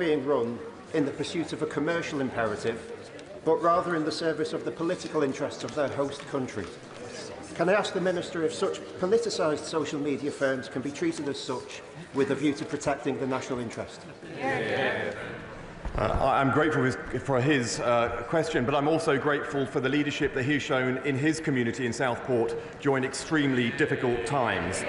being run in the pursuit of a commercial imperative, but rather in the service of the political interests of their host country. Can I ask the Minister if such politicised social media firms can be treated as such with a view to protecting the national interest? I'm grateful for his question, but I'm also grateful for the leadership that he's shown in his community in Southport during extremely difficult times.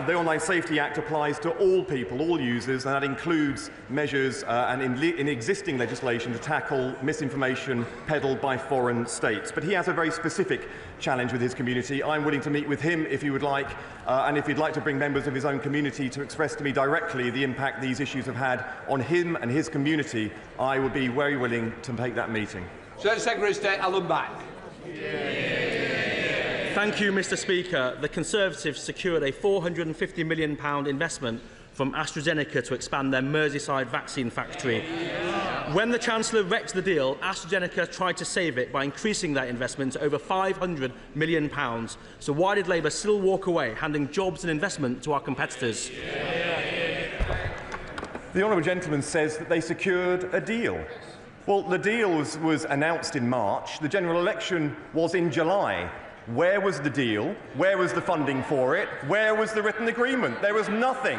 The Online Safety Act applies to all people, all users, and that includes measures and in existing legislation to tackle misinformation peddled by foreign states. But he has a very specific challenge with his community. I'm willing to meet with him if he would like, and if he'd like to bring members of his own community to express to me directly the impact these issues have had on him and his community, I would be very willing to take that meeting. Secretary of State Alan Back. Thank you, Mr. Speaker. The Conservatives secured a £450 million investment from AstraZeneca to expand their Merseyside vaccine factory. When the Chancellor wrecked the deal, AstraZeneca tried to save it by increasing that investment to over £500 million. So why did Labour still walk away, handing jobs and investment to our competitors? The honourable gentleman says that they secured a deal. Well, the deal was announced in March. The general election was in July. Where was the deal? Where was the funding for it? Where was the written agreement? There was nothing.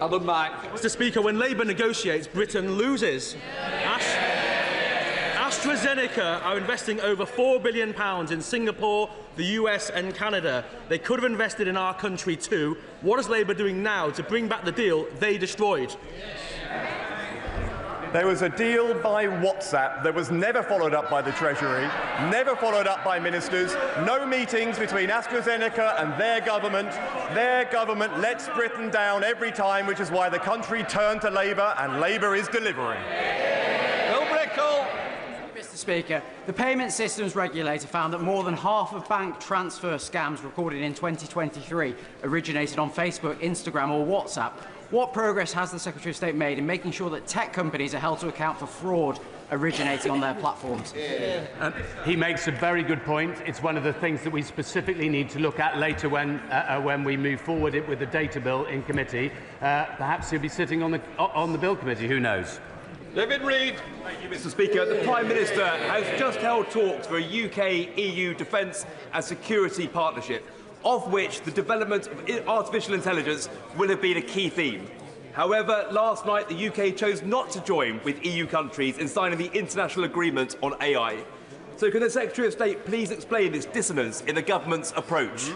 Alan Back. Mr. Speaker, when Labour negotiates, Britain loses. AstraZeneca are investing over £4 billion in Singapore, the US and Canada. They could have invested in our country too. What is Labour doing now to bring back the deal they destroyed? There was a deal by WhatsApp that was never followed up by the Treasury, never followed up by ministers, no meetings between AstraZeneca and their government. Their government lets Britain down every time, which is why the country turned to Labour, and Labour is delivering. Mr. Speaker, the Payment Systems Regulator found that more than half of bank transfer scams recorded in 2023 originated on Facebook, Instagram or WhatsApp. What progress has the Secretary of State made in making sure that tech companies are held to account for fraud originating on their platforms? He makes a very good point. It's one of the things that we specifically need to look at later when we move forward with the data bill in committee. Perhaps he'll be sitting on the bill committee. Who knows? David Reid. Thank you, Mr. Speaker. The Prime Minister has just held talks for a UK-EU defence and security partnership, of which the development of artificial intelligence will have been a key theme. However, last night the UK chose not to join with EU countries in signing the international agreement on AI. So can the Secretary of State please explain this dissonance in the government's approach?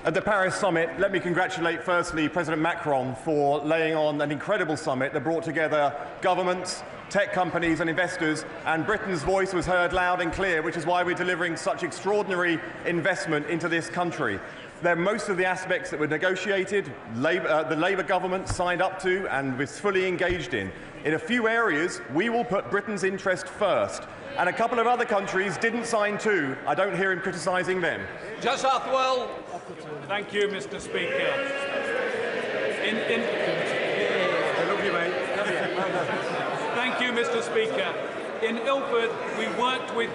At the Paris summit, let me congratulate firstly President Macron for laying on an incredible summit that brought together governments, tech companies and investors, and Britain's voice was heard loud and clear, which is why we're delivering such extraordinary investment into this country. Most of the aspects that were negotiated, the Labour government signed up to and was fully engaged in. In a few areas, we will put Britain's interest first, and a couple of other countries didn't sign too. I don't hear him criticising them. Judge Hathwell. Thank you, Mr. Speaker. Thank you, Mr. Speaker. In Ilford, we worked with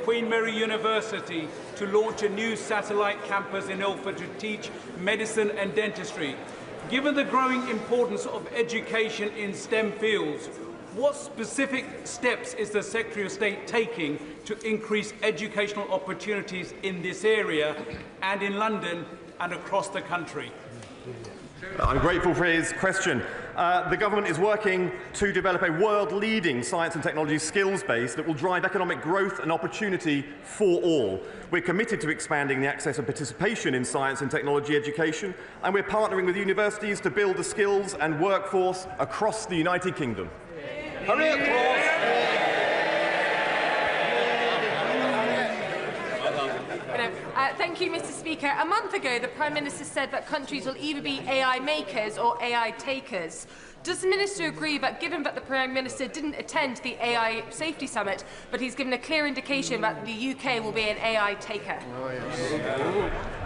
Queen Mary University to launch a new satellite campus in Ilford to teach medicine and dentistry. Given the growing importance of education in STEM fields, what specific steps is the Secretary of State taking to increase educational opportunities in this area and in London and across the country? I'm grateful for his question. The government is working to develop a world-leading science and technology skills base that will drive economic growth and opportunity for all. We're committed to expanding the access and participation in science and technology education, and we're partnering with universities to build the skills and workforce across the United Kingdom. Thank you, Mr. Speaker. A month ago, the Prime Minister said that countries will either be AI makers or AI takers. Does the Minister agree that, given that the Prime Minister didn't attend the AI Safety Summit, but he's given a clear indication that the UK will be an AI taker?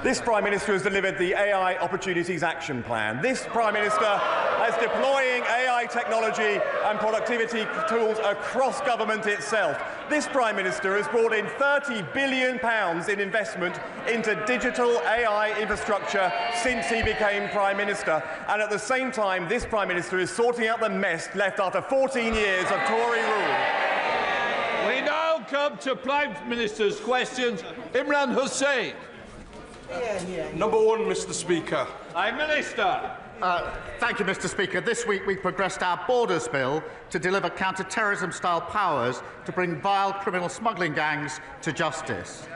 This Prime Minister has delivered the AI Opportunities Action Plan. This Prime Minister as deploying AI technology and productivity tools across government itself. This Prime Minister has brought in £30 billion in investment into digital AI infrastructure since he became Prime Minister. And at the same time, this Prime Minister is sorting out the mess left after 14 years of Tory rule. We now come to Prime Minister's questions. Imran Hussain. Number one, Mr. Speaker. Prime Minister. Thank you, Mr. Speaker. This week we progressed our Borders Bill to deliver counter-terrorism-style powers to bring vile criminal smuggling gangs to justice.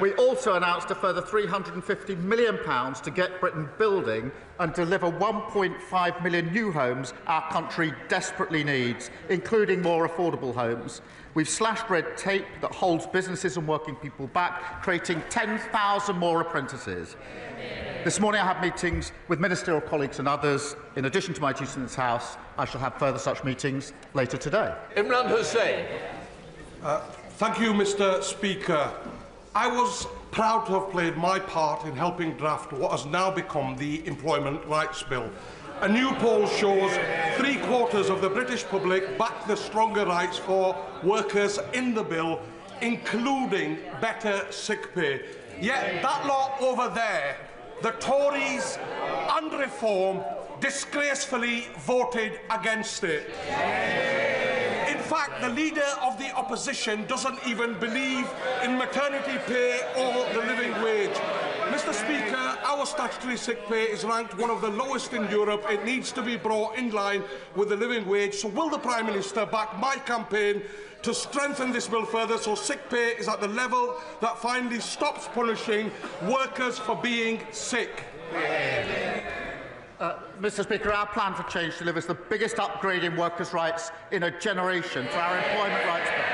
We also announced a further £350 million to get Britain building and deliver 1.5 million new homes our country desperately needs, including more affordable homes. We've slashed red tape that holds businesses and working people back, creating 10,000 more apprentices. This morning I have meetings with ministerial colleagues and others. In addition to my duties in this House, I shall have further such meetings later today. Imran Hussain. Thank you, Mr. Speaker. I was proud to have played my part in helping draft what has now become the Employment Rights Bill. A new poll shows 3/4 of the British public back the stronger rights for workers in the bill, including better sick pay. Yet that lot over there, the Tories and Reform, disgracefully voted against it. In fact, the leader of the opposition doesn't even believe in maternity pay or the living wage. Mr. Speaker, our statutory sick pay is ranked one of the lowest in Europe. It needs to be brought in line with the living wage. So will the Prime Minister back my campaign to strengthen this bill further so sick pay is at the level that finally stops punishing workers for being sick? Mr. Speaker, our plan for change delivers the biggest upgrade in workers' rights in a generation to our Employment Rights Bill.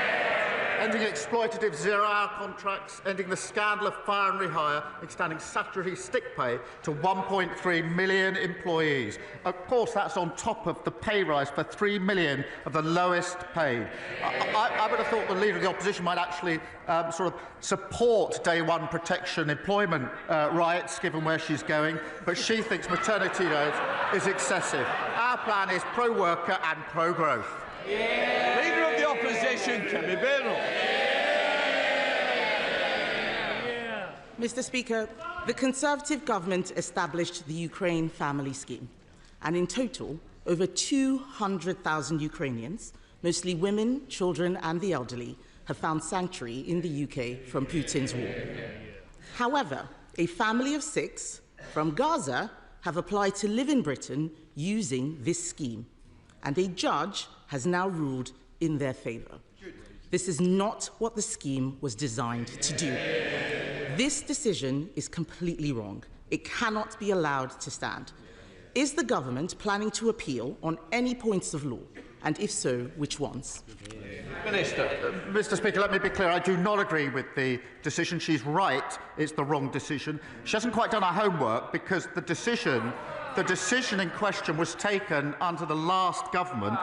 Ending exploitative zero-hour contracts, ending the scandal of fire and rehire, extending statutory sick pay to 1.3 million employees. Of course, that's on top of the pay rise for 3 million of the lowest paid. I would have thought the Leader of the Opposition might actually sort of support day one protection employment rights, given where she's going, but she thinks maternity leave is excessive. Our plan is pro-worker and pro-growth. Leader of the Opposition, Kemi Beno. Mr. Speaker, the Conservative government established the Ukraine Family Scheme, and in total, over 200,000 Ukrainians, mostly women, children and the elderly, have found sanctuary in the UK from Putin's war. However, a family of 6 from Gaza have applied to live in Britain using this scheme, and a judge has now ruled in their favour. This is not what the scheme was designed to do. This decision is completely wrong. It cannot be allowed to stand. Is the government planning to appeal on any points of law? And if so, which ones? Minister. Mr. Speaker, let me be clear. I do not agree with the decision. She's right. It's the wrong decision. She hasn't quite done her homework because the decision in question was taken under the last government,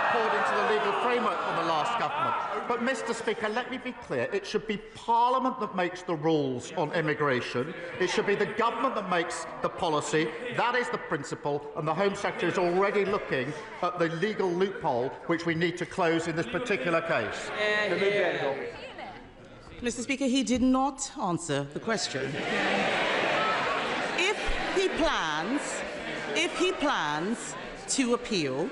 according to the legal framework of the last government. But, Mr. Speaker, let me be clear. It should be Parliament that makes the rules on immigration. It should be the government that makes the policy. That is the principle, and the Home Secretary is already looking at the legal loophole which we need to close in this particular case. Mr. Speaker, he did not answer the question. If he plans to appeal,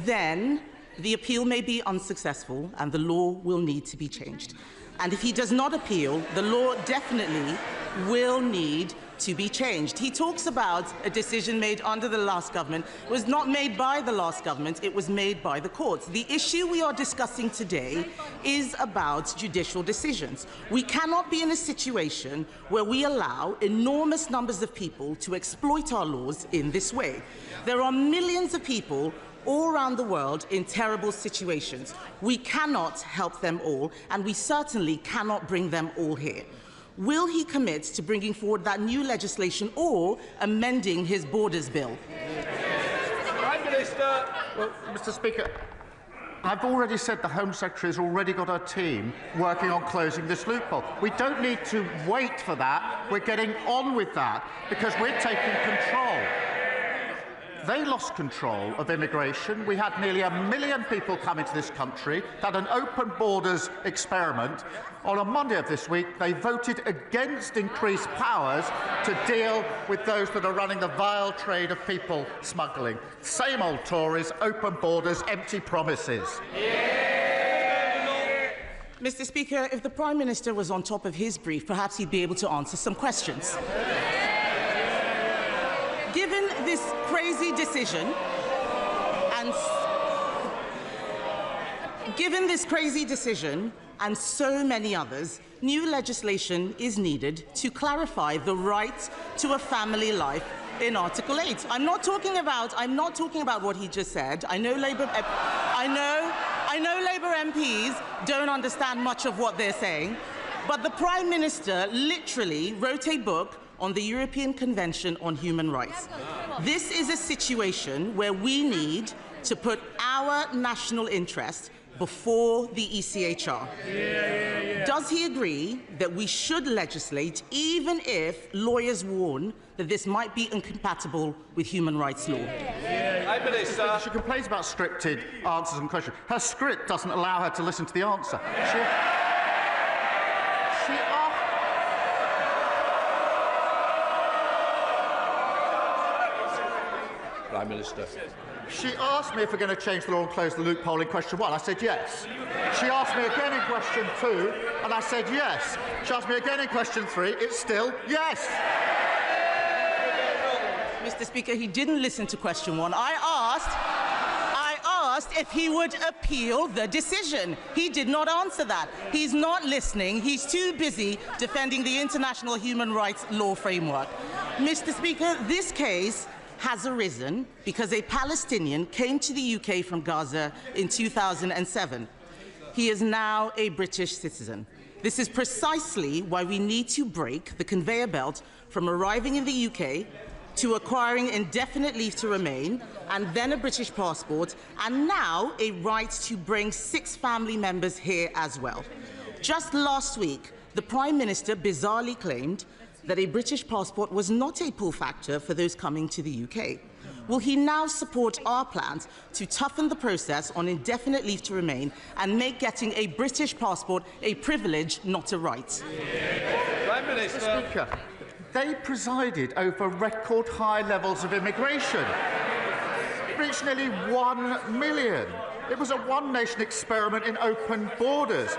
then the appeal may be unsuccessful and the law will need to be changed. And if he does not appeal, the law definitely will need to be changed. He talks about a decision made under the last government. It was not made by the last government, it was made by the courts. The issue we are discussing today is about judicial decisions. We cannot be in a situation where we allow enormous numbers of people to exploit our laws in this way. There are millions of people all around the world in terrible situations. We cannot help them all, and we certainly cannot bring them all here. Will he commit to bringing forward that new legislation or amending his Borders Bill? Prime Minister. Well, Mr. Speaker, I've already said the Home Secretary has already got her team working on closing this loophole. We don't need to wait for that. We're getting on with that because we're taking control. they lost control of immigration. We had nearly 1 million people come into this country, had an open borders experiment. On a Monday of this week, they voted against increased powers to deal with those that are running the vile trade of people smuggling. Same old Tories, open borders, empty promises. Mr. Speaker, if the Prime Minister was on top of his brief, perhaps he'd be able to answer some questions. Given this crazy decision and so many others, new legislation is needed to clarify the right to a family life in Article 8. I'm not talking about what he just said. I know Labour MPs don't understand much of what they're saying, but the Prime Minister literally wrote a book on the European Convention on Human Rights. This is a situation where we need to put our national interest before the ECHR. Does he agree that we should legislate even if lawyers warn that this might be incompatible with human rights law? She complains about scripted answers and questions. Her script doesn't allow her to listen to the answer. Prime Minister. She asked me if we're going to change the law and close the loophole in question 1. I said yes. She asked me again in question 2, and I said yes. She asked me again in question 3. It's still yes. Mr. Speaker, he didn't listen to question 1. I asked if he would appeal the decision. He did not answer that. He's not listening. He's too busy defending the international human rights law framework. Mr. Speaker, this case has arisen because a Palestinian came to the UK from Gaza in 2007. He is now a British citizen. This is precisely why we need to break the conveyor belt from arriving in the UK to acquiring indefinite leave to remain, and then a British passport, and now a right to bring 6 family members here as well. Just last week, the Prime Minister bizarrely claimed that a British passport was not a pull factor for those coming to the UK. Will he now support our plans to toughen the process on indefinite leave to remain and make getting a British passport a privilege, not a right? Prime Minister. Mr. Speaker, they presided over record high levels of immigration. It reached nearly 1 million. It was a one-nation experiment in open borders.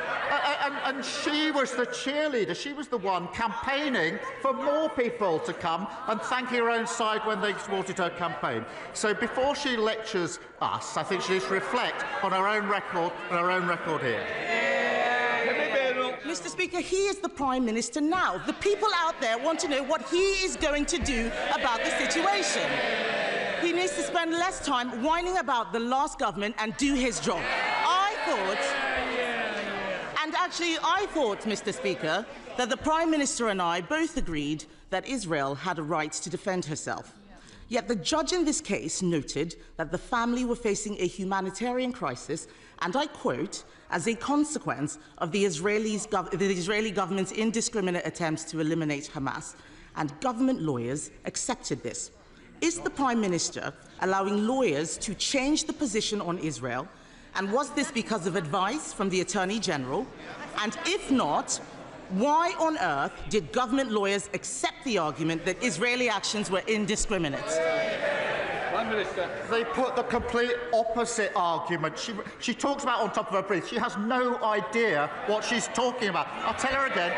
And she was the cheerleader. She was the one campaigning for more people to come and thanking her own side when they supported her campaign. So before she lectures us, I think she needs to reflect on her own record and her own record here. Mr. Speaker, he is the Prime Minister now. The people out there want to know what he is going to do about the situation. He needs to spend less time whining about the last government and do his job. I thought, Mr. Speaker, that the Prime Minister and I both agreed that Israel had a right to defend herself. Yet the judge in this case noted that the family were facing a humanitarian crisis, and I quote, as a consequence of the Israeli government's indiscriminate attempts to eliminate Hamas, and government lawyers accepted this. Is the Prime Minister allowing lawyers to change the position on Israel? And was this because of advice from the Attorney General? And if not, why on earth did government lawyers accept the argument that Israeli actions were indiscriminate? Prime Minister. They put the complete opposite argument. She talks about on top of her brief. She has no idea what she's talking about. I'll tell her again.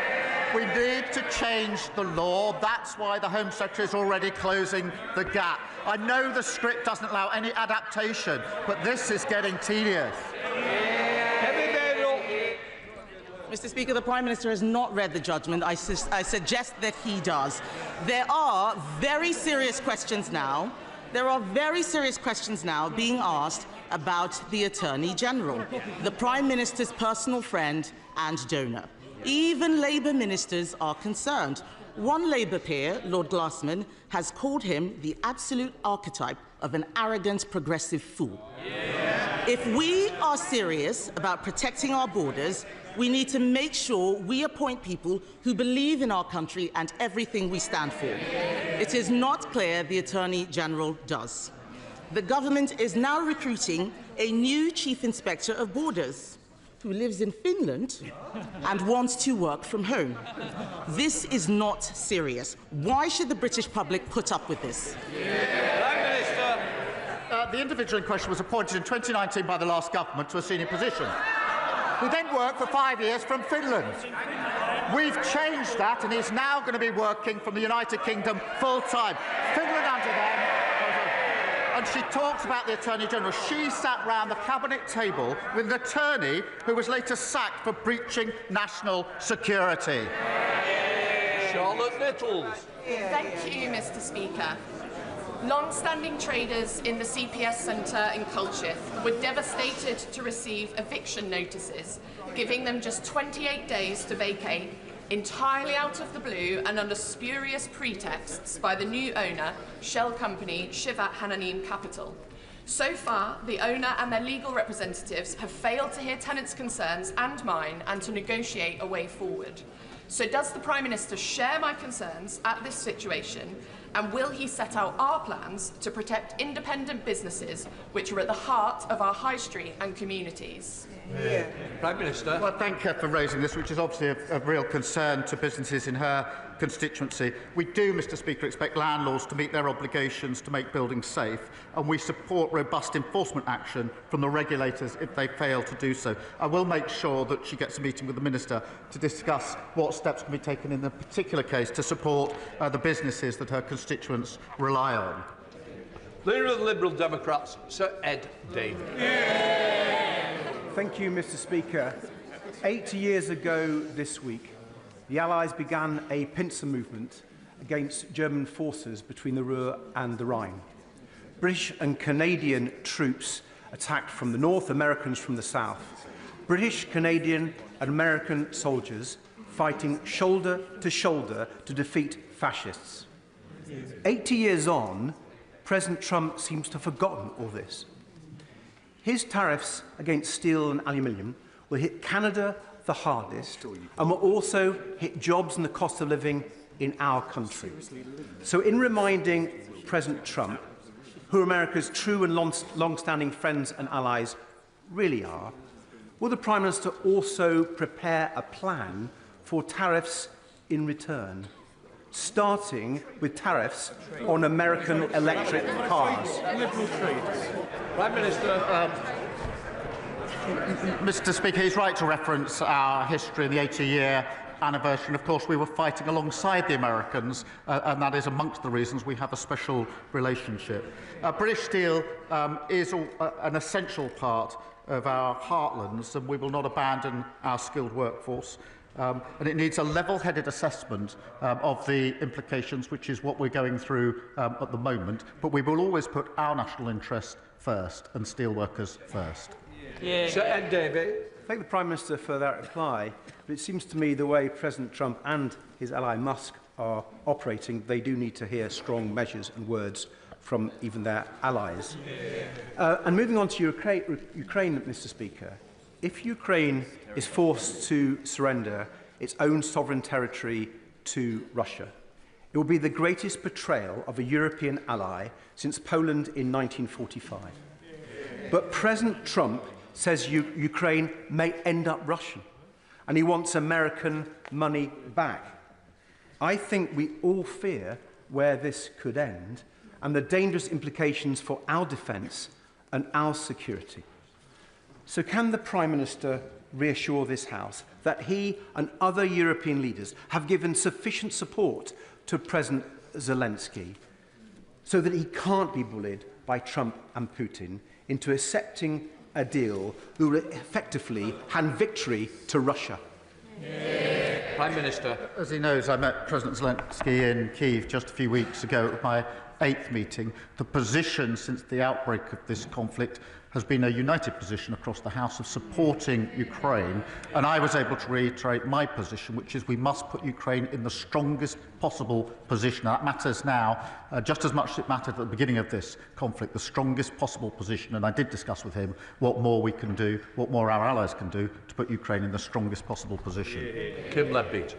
We need to change the law. That's why the Home Secretary is already closing the gap. I know the script doesn't allow any adaptation, but this is getting tedious. Mr. Speaker, the Prime Minister has not read the judgment. I suggest that he does. There are very serious questions now. Being asked about the Attorney General, the Prime Minister's personal friend and donor. Even Labour ministers are concerned. One Labour peer, Lord Glassman, has called him the absolute archetype of an arrogant progressive fool. If we are serious about protecting our borders, we need to make sure we appoint people who believe in our country and everything we stand for. It is not clear the Attorney General does. the government is now recruiting a new Chief Inspector of Borders who lives in Finland and wants to work from home. This is not serious. Why should the British public put up with this? Prime Minister. The individual in question was appointed in 2019 by the last government to a senior position. He then worked for 5 years from Finland. We've changed that, and he's now going to be working from the United Kingdom full-time. Finland under them. And she talks about the Attorney-General. She sat round the cabinet table with an attorney who was later sacked for breaching national security. Charlotte Littles. Thank you, Mr. Speaker. Long-standing traders in the CPS Centre in Colchester were devastated to receive eviction notices, giving them just 28 days to vacate, entirely out of the blue and under spurious pretexts by the new owner, shell company Shivat Hananim Capital. So far, the owner and their legal representatives have failed to hear tenants' concerns and mine and to negotiate a way forward. So does the Prime Minister share my concerns at this situation, and will he set out our plans to protect independent businesses which are at the heart of our high street and communities? Prime Minister. Well, thank her for raising this, which is obviously of real concern to businesses in her constituency. We do, Mr. Speaker, expect landlords to meet their obligations to make buildings safe, and we support robust enforcement action from the regulators if they fail to do so. I will make sure that she gets a meeting with the Minister to discuss what steps can be taken in the particular case to support the businesses that her constituents rely on. Leader of the Liberal Democrats, Sir Ed Davey. Thank you, Mr. Speaker. 80 years ago this week, the Allies began a pincer movement against German forces between the Ruhr and the Rhine. British and Canadian troops attacked from the north, Americans from the south. British, Canadian and American soldiers fighting shoulder to defeat fascists. 80 years on, President Trump seems to have forgotten all this. His tariffs against steel and aluminium will hit Canada the hardest and will also hit jobs and the cost of living in our country. So in reminding President Trump who America's true and long-standing friends and allies really are, will the Prime Minister also prepare a plan for tariffs in return, starting with tariffs on American electric cars? Prime Minister. Mr. Speaker, he's right to reference our history in the 80-year anniversary. And of course, we were fighting alongside the Americans, and that is amongst the reasons we have a special relationship. British steel is an essential part of our heartlands, and we will not abandon our skilled workforce. And it needs a level-headed assessment of the implications, which is what we're going through at the moment. But we will always put our national interest first and steelworkers first. Sir Ed Davey. Thank the Prime Minister for that reply. But it seems to me the way President Trump and his ally Musk are operating, they do need to hear strong measures and words from even their allies. And moving on to Ukraine, Mr. Speaker, if Ukraine is forced to surrender its own sovereign territory to Russia, it will be the greatest betrayal of a European ally since Poland in 1945. But President Trump says Ukraine may end up Russian, and he wants American money back. I think we all fear where this could end and the dangerous implications for our defence and our security. So can the Prime Minister reassure this House that he and other European leaders have given sufficient support to President Zelensky so that he can't be bullied by Trump and Putin into accepting a deal that will effectively hand victory to Russia? Prime Minister. As he knows, I met President Zelensky in Kyiv just a few weeks ago at my 8th meeting. The position since the outbreak of this conflict has been a united position across the House of supporting Ukraine, and I was able to reiterate my position, which is we must put Ukraine in the strongest possible position. That matters now just as much as it mattered at the beginning of this conflict, the strongest possible position, and I did discuss with him what more we can do, what more our allies can do to put Ukraine in the strongest possible position. Kim Leadbeat.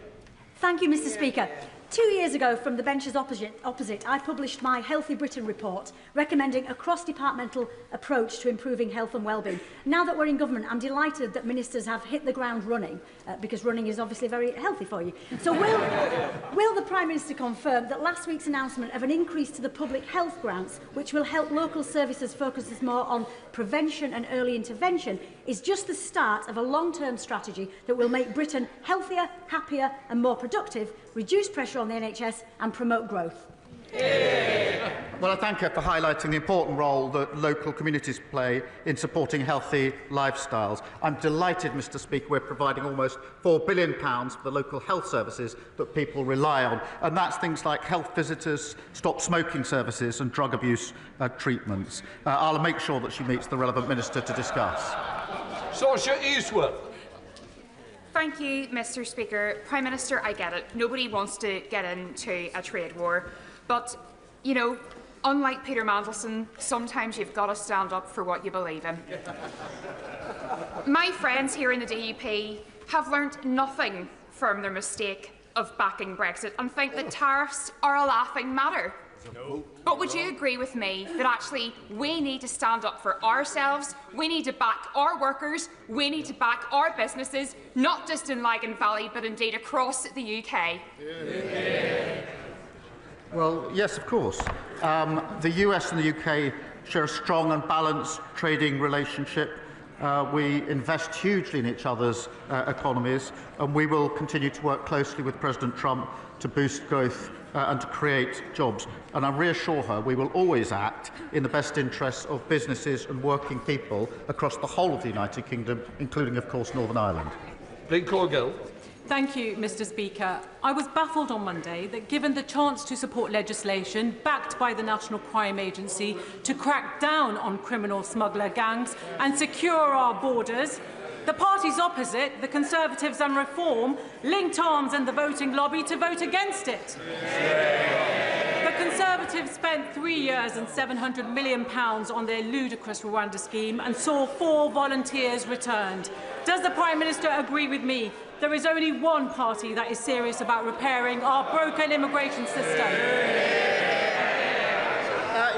Thank you, Mr. Speaker. 2 years ago, from the benches opposite, I published my Healthy Britain report, recommending a cross-departmental approach to improving health and wellbeing. Now that we're in government, I'm delighted that ministers have hit the ground running, because running is obviously very healthy for you. So will the Prime Minister confirm that last week's announcement of an increase to the public health grants, which will help local services focus more on prevention and early intervention, is just the start of a long-term strategy that will make Britain healthier, happier and more productive, reduce pressure on the NHS and promote growth? Well, I thank her for highlighting the important role that local communities play in supporting healthy lifestyles. I'm delighted, Mr Speaker, we're providing almost £4 billion for the local health services that people rely on, and that's things like health visitors, stop smoking services and drug abuse treatments. I'll make sure that she meets the relevant minister to discuss. Saoirse Eastwood. Thank you, Mr Speaker. Prime Minister, I get it. Nobody wants to get into a trade war. But, you know, unlike Peter Mandelson, sometimes you've got to stand up for what you believe in. My friends here in the DUP have learnt nothing from their mistake of backing Brexit and think that tariffs are a laughing matter. No. But would you agree with me that actually we need to stand up for ourselves, we need to back our workers, we need to back our businesses, not just in Lagan Valley, but indeed across the UK? Yeah. Well, yes, of course. The US and the UK share a strong and balanced trading relationship. We invest hugely in each other's economies, and we will continue to work closely with President Trump to boost growth and to create jobs. And I reassure her we will always act in the best interests of businesses and working people across the whole of the United Kingdom, including, of course, Northern Ireland. Lynn Corgill. Thank you, Mr Speaker. I was baffled on Monday that, given the chance to support legislation backed by the National Crime Agency to crack down on criminal smuggler gangs and secure our borders, the parties opposite, the Conservatives and Reform, linked arms in the voting lobby to vote against it. The Conservatives spent 3 years and £700 million on their ludicrous Rwanda scheme and saw 4 volunteers returned. Does the Prime Minister agree with me? There is only one party that is serious about repairing our broken immigration system.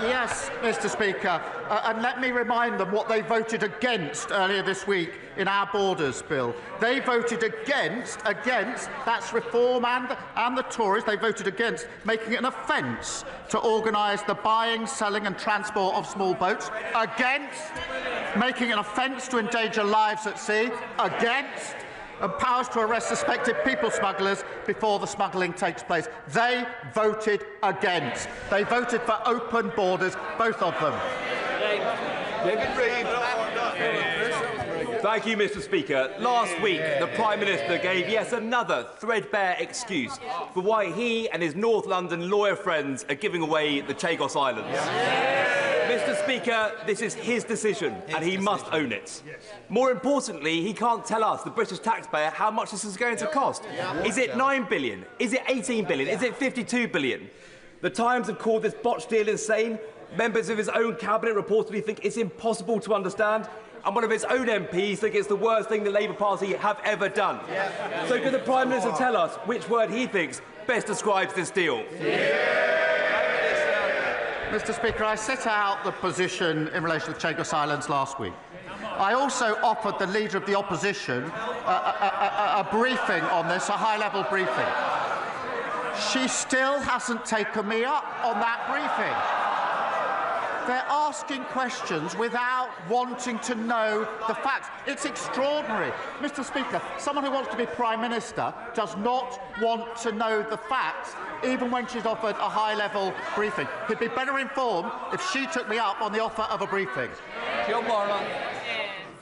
Yes, Mr Speaker, and let me remind them what they voted against earlier this week in our Borders Bill. They voted against, that's Reform and the Tories, they voted against making it an offence to organise the buying, selling and transport of small boats, against making it an offence to endanger lives at sea, against and powers to arrest suspected people smugglers before the smuggling takes place. They voted against. They voted for open borders, both of them. David Reid. Thank you, Mr Speaker. Last week, the Prime Minister gave yet another threadbare excuse for why he and his North London lawyer friends are giving away the Chagos Islands. Mr Speaker, this is his decision, and he must own it. More importantly, he can't tell us, the British taxpayer, how much this is going to cost. Is it £9 billion? Is it £18 billion? Is it £52 billion? The Times have called this botched deal insane. Members of his own cabinet reportedly think it's impossible to understand, and one of his own MPs think it's the worst thing the Labour Party have ever done. So can the Prime Minister tell us which word he thinks best describes this deal? Mr Speaker, I set out the position in relation to the Chagos Islands last week. I also offered the Leader of the Opposition a briefing on this, a high-level briefing. She still hasn't taken me up on that briefing. They're asking questions without wanting to know the facts. It's extraordinary. Mr Speaker, someone who wants to be Prime Minister does not want to know the facts, even when she's offered a high-level briefing. He'd be better informed if she took me up on the offer of a briefing. Jill Morland.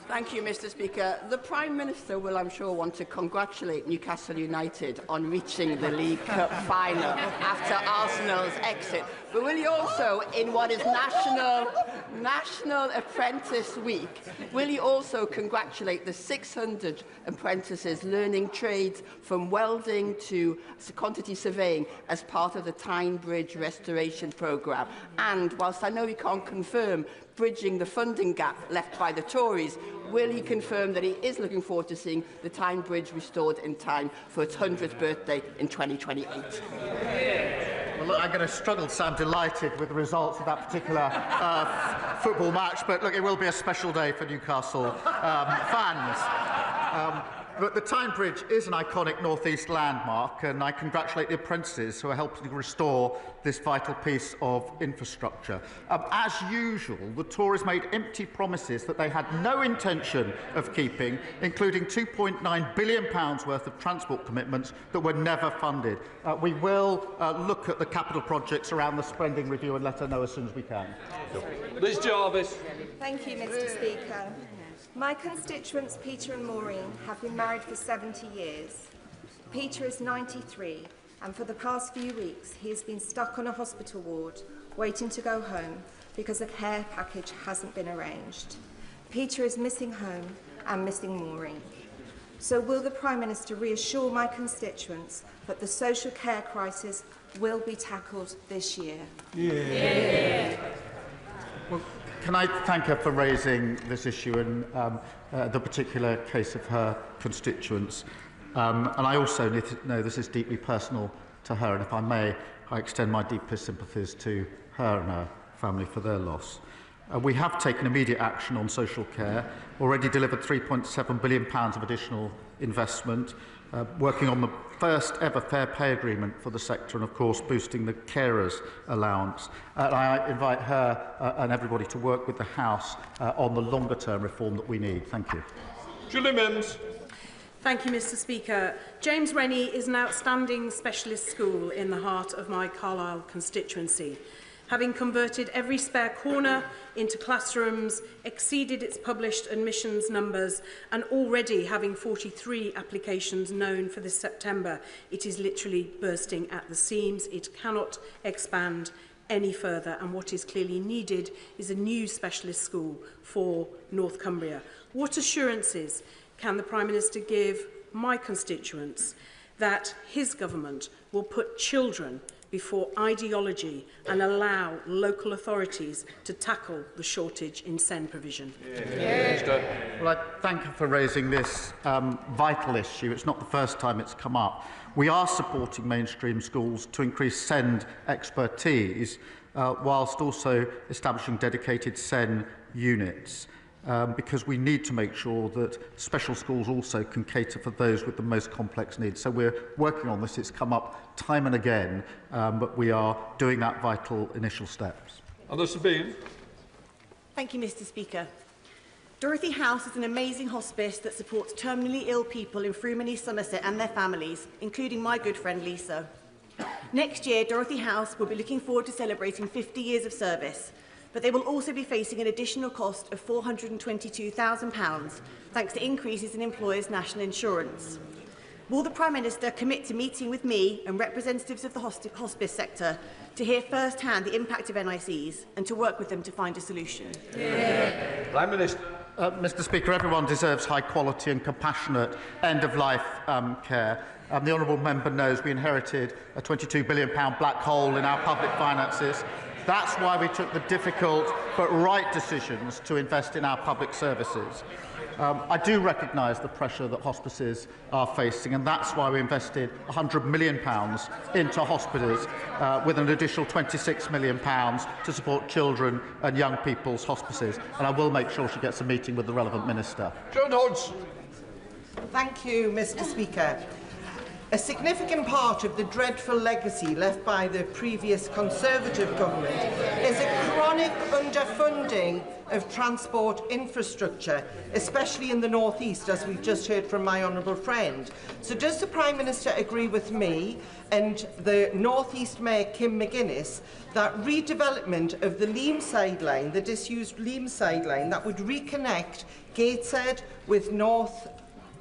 Thank you, Mr Speaker. The Prime Minister will, I'm sure, want to congratulate Newcastle United on reaching the League Cup final after Arsenal's exit. But will he also, in what is national National Apprentice Week, will he also congratulate the 600 apprentices learning trades from welding to quantity surveying as part of the Tyne Bridge restoration programme? And whilst I know he can't confirm bridging the funding gap left by the Tories, will he confirm that he is looking forward to seeing the Tyne Bridge restored in time for its 100th birthday in 2028? Well, look, I'm going to struggle to sound delighted with the results of that particular football match, but look, it will be a special day for Newcastle fans. But the Tyne Bridge is an iconic North East landmark, and I congratulate the apprentices who are helping to restore this vital piece of infrastructure. As usual, the Tories made empty promises that they had no intention of keeping, including £2.9 billion worth of transport commitments that were never funded. We will look at the capital projects around the spending review and let her know as soon as we can. Liz Jarvis. Thank you, Mr. Speaker. My constituents, Peter and Maureen, have been married for 70 years. Peter is 93, and for the past few weeks he has been stuck on a hospital ward, waiting to go home because a care package hasn't been arranged. Peter is missing home and missing Maureen. So will the Prime Minister reassure my constituents that the social care crisis will be tackled this year? Yeah. Well, can I thank her for raising this issue and the particular case of her constituents? And I also know this is deeply personal to her, and if I may, I extend my deepest sympathies to her and her family for their loss. We have taken immediate action on social care, already delivered £3.7 billion of additional investment, working on the first ever fair pay agreement for the sector, and of course boosting the carers allowance. I invite her and everybody to work with the House on the longer term reform that we need. Thank you. Julie Mims. Thank you, Mr. Speaker. James Rennie is an outstanding specialist school in the heart of my Carlisle constituency. Having converted every spare corner into classrooms, exceeded its published admissions numbers, and already having 43 applications known for this September, it is literally bursting at the seams. It cannot expand any further, and what is clearly needed is a new specialist school for North Cumbria. What assurances can the Prime Minister give my constituents that his government will put children before ideology and allow local authorities to tackle the shortage in SEN provision? Well, I thank her for raising this vital issue. It's not the first time it's come up. We are supporting mainstream schools to increase SEND expertise whilst also establishing dedicated SEN units. Because we need to make sure that special schools also can cater for those with the most complex needs. So we're working on this. It's come up time and again, but we are doing that vital initial steps. Anna Sabine. Thank you, Mr. Speaker. Dorothy House is an amazing hospice that supports terminally ill people in Frumeney, Somerset and their families, including my good friend Lisa. Next year, Dorothy House will be looking forward to celebrating 50 years of service, but they will also be facing an additional cost of £422,000 thanks to increases in employers' national insurance. Will the Prime Minister commit to meeting with me and representatives of the hospice sector to hear first-hand the impact of NICs and to work with them to find a solution? Prime Minister. Mr. Speaker, everyone deserves high quality and compassionate end-of-life care. The honourable member knows we inherited a £22 billion black hole in our public finances. That's why we took the difficult but right decisions to invest in our public services. I do recognise the pressure that hospices are facing, and that's why we invested £100 million into hospitals, with an additional £26 million to support children and young people's hospices. And I will make sure she gets a meeting with the relevant minister. John Hodge. Thank you, Mr. Speaker. A significant part of the dreadful legacy left by the previous Conservative government is a chronic underfunding of transport infrastructure, especially in the North East, as we've just heard from my honourable friend. So does the Prime Minister agree with me and the North East Mayor Kim McGuinness that redevelopment of the Leamside line, the disused Leamside line, that would reconnect Gateshead with North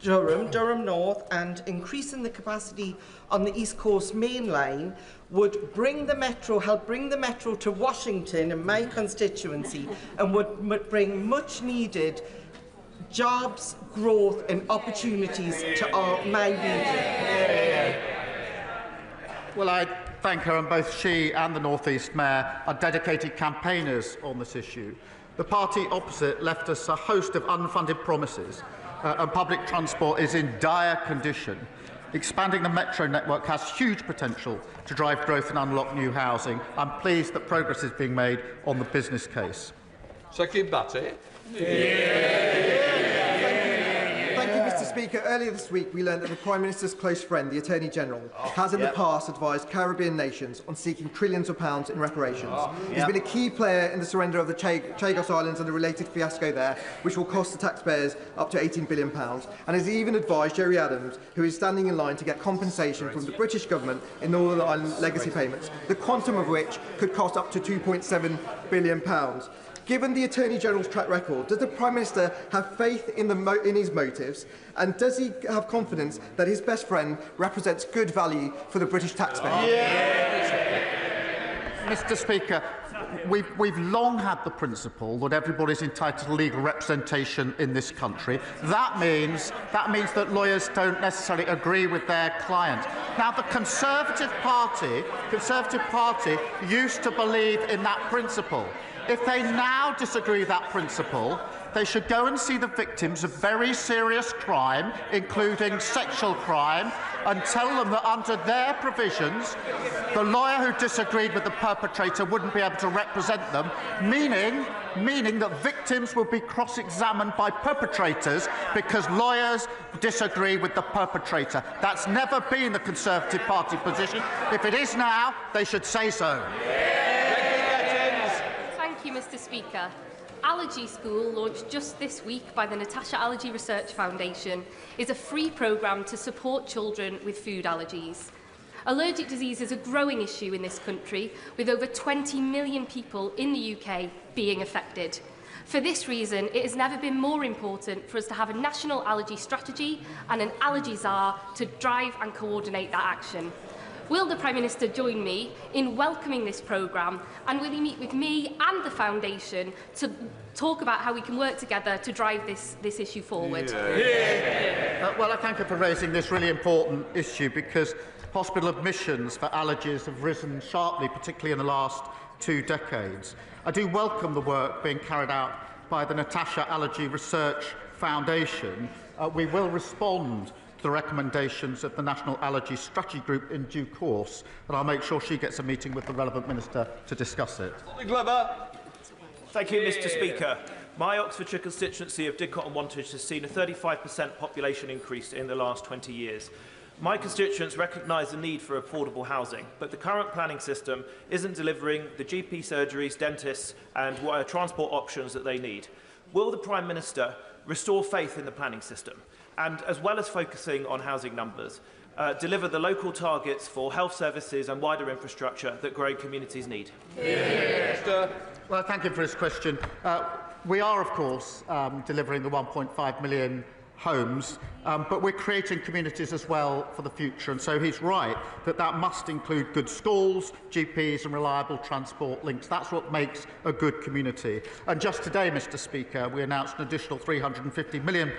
Durham, Durham North, and increasing the capacity on the East Coast Main Line would bring the metro, help bring the metro to Washington in my constituency, and would bring much needed jobs, growth and opportunities to my region. Well, I thank her, and both she and the North East Mayor are dedicated campaigners on this issue. The party opposite left us a host of unfunded promises, and public transport is in dire condition. Expanding the metro network has huge potential to drive growth and unlock new housing. I'm pleased that progress is being made on the business case. Second Batty. Thank you, Mr. Speaker. Earlier this week, we learned that the Prime Minister's close friend, the Attorney General, has in the past advised Caribbean nations on seeking trillions of pounds in reparations. He's been a key player in the surrender of the Chagos Islands and the related fiasco there, which will cost the taxpayers up to £18 billion, and has even advised Jerry Adams, who is standing in line to get compensation from the British government in Northern Ireland legacy payments, the quantum of which could cost up to £2.7 billion. Given the Attorney General's track record, does the Prime Minister have faith in his motives, and does he have confidence that his best friend represents good value for the British taxpayer? Mr. Speaker, we've long had the principle that everybody's entitled to legal representation in this country. That means that lawyers don't necessarily agree with their client. Now, the Conservative Party used to believe in that principle. If they now disagree with that principle, they should go and see the victims of very serious crime, including sexual crime, and tell them that under their provisions, the lawyer who disagreed with the perpetrator wouldn't be able to represent them, meaning that victims will be cross-examined by perpetrators because lawyers disagree with the perpetrator. That's never been the Conservative Party position. If it is now, they should say so. Thank you, Mr. Speaker. Allergy School, launched just this week by the Natasha Allergy Research Foundation, is a free programme to support children with food allergies. Allergic disease is a growing issue in this country, with over 20 million people in the UK being affected. For this reason, it has never been more important for us to have a national allergy strategy and an allergy czar to drive and coordinate that action. Will the Prime Minister join me in welcoming this programme, and will he meet with me and the Foundation to talk about how we can work together to drive this issue forward? Well, I thank you for raising this really important issue, because hospital admissions for allergies have risen sharply, particularly in the last 2 decades. I do welcome the work being carried out by the Natasha Allergy Research Foundation. We will respond to the recommendations of the National Allergy Strategy Group in due course, and I'll make sure she gets a meeting with the relevant minister to discuss it. Thank you, Mr. Speaker. My Oxfordshire constituency of Didcot and Wantage has seen a 35% population increase in the last 20 years. My constituents recognise the need for affordable housing, but the current planning system isn't delivering the GP surgeries, dentists and transport options that they need. Will the Prime Minister restore faith in the planning system and, as well as focusing on housing numbers, deliver the local targets for health services and wider infrastructure that growing communities need? Well, thank you for his question. We are, of course, delivering the 1.5 million homes, but we're creating communities as well for the future, and so he's right that that must include good schools, GPs and reliable transport links. That's what makes a good community. And just today, Mr. Speaker, we announced an additional £350 million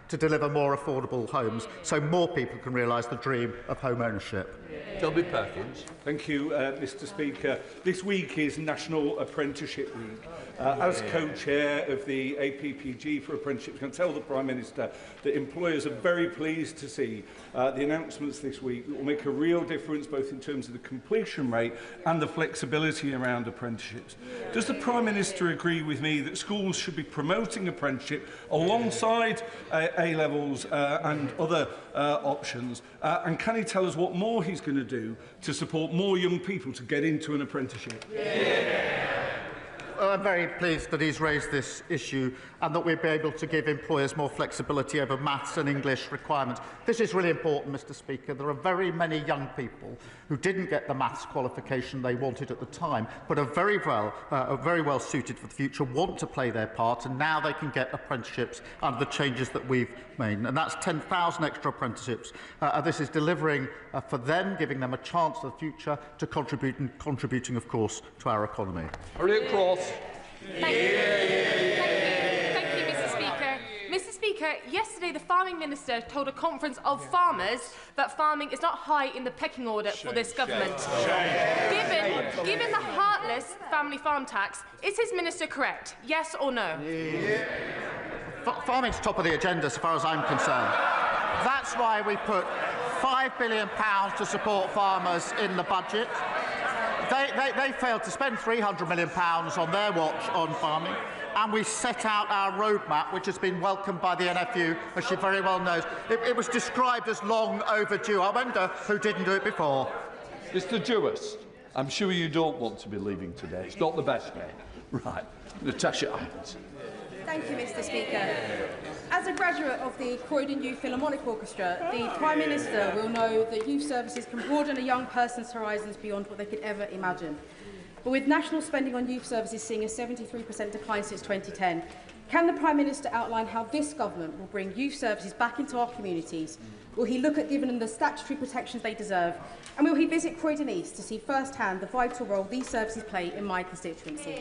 to deliver more affordable homes so more people can realise the dream of home ownership. Toby Perkins. Thank you, Mr. Speaker. This week is National Apprenticeship Week. As co-chair of the APPG for Apprenticeships, I can tell the Prime Minister that employers are very pleased to see the announcements this week that will make a real difference both in terms of the completion rate and the flexibility around apprenticeships. Does the Prime Minister agree with me that schools should be promoting apprenticeship alongside A-levels and other options? And can he tell us what more he's going to do to support more young people to get into an apprenticeship? I'm very pleased that he's raised this issue and that we'll be able to give employers more flexibility over maths and English requirements. This is really important, Mr. Speaker. There are very many young people who didn't get the maths qualification they wanted at the time, but are very well suited for the future, want to play their part, and now they can get apprenticeships under the changes that we've made. And that's 10,000 extra apprenticeships. This is delivering for them, giving them a chance for the future to contributing, of course, to our economy. Cross. Thank you, Mr. Speaker. Mr. Speaker, yesterday the Farming Minister told a conference of farmers that farming is not high in the pecking order for this government. Given the heartless family farm tax, is his minister correct? Yes or no? Farming's top of the agenda as far as I'm concerned. That's why we put £5 billion to support farmers in the budget. They failed to spend £300 million on their watch on farming, and we set out our roadmap, which has been welcomed by the NFU, as she very well knows. It was described as long overdue. I wonder who didn't do it before. Mr. Jewett, I'm sure you don't want to be leaving today. It's not the best day. Right. Natasha Irons. Thank you, Mr. Speaker. As a graduate of the Croydon Youth Philharmonic Orchestra, the Prime Minister will know that youth services can broaden a young person's horizons beyond what they could ever imagine. But with national spending on youth services seeing a 73% decline since 2010, can the Prime Minister outline how this government will bring youth services back into our communities? Will he look at giving them the statutory protections they deserve? And will he visit Croydon East to see firsthand the vital role these services play in my constituency?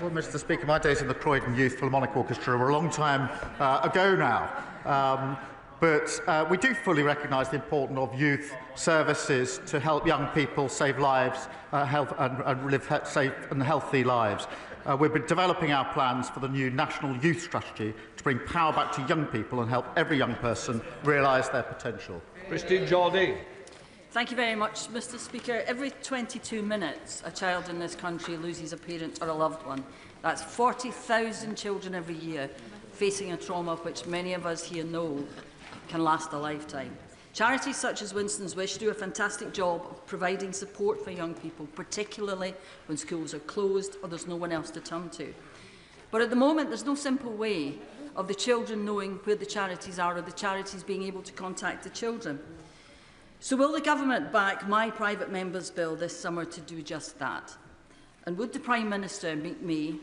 Well, Mr. Speaker, my days in the Croydon Youth Philharmonic Orchestra were a long time ago now. But we do fully recognise the importance of youth services to help young people save lives and live safe and healthy lives. We've been developing our plans for the new National Youth Strategy to bring power back to young people and help every young person realise their potential. Christine Jardine. Thank you very much, Mr. Speaker. Every 22 minutes, a child in this country loses a parent or a loved one. That's 40,000 children every year facing a trauma which many of us here know can last a lifetime. Charities such as Winston's Wish do a fantastic job of providing support for young people, particularly when schools are closed or there's no one else to turn to. But at the moment, there's no simple way of the children knowing where the charities are or the charities being able to contact the children. So will the government back my private member's bill this summer to do just that? And would the Prime Minister meet me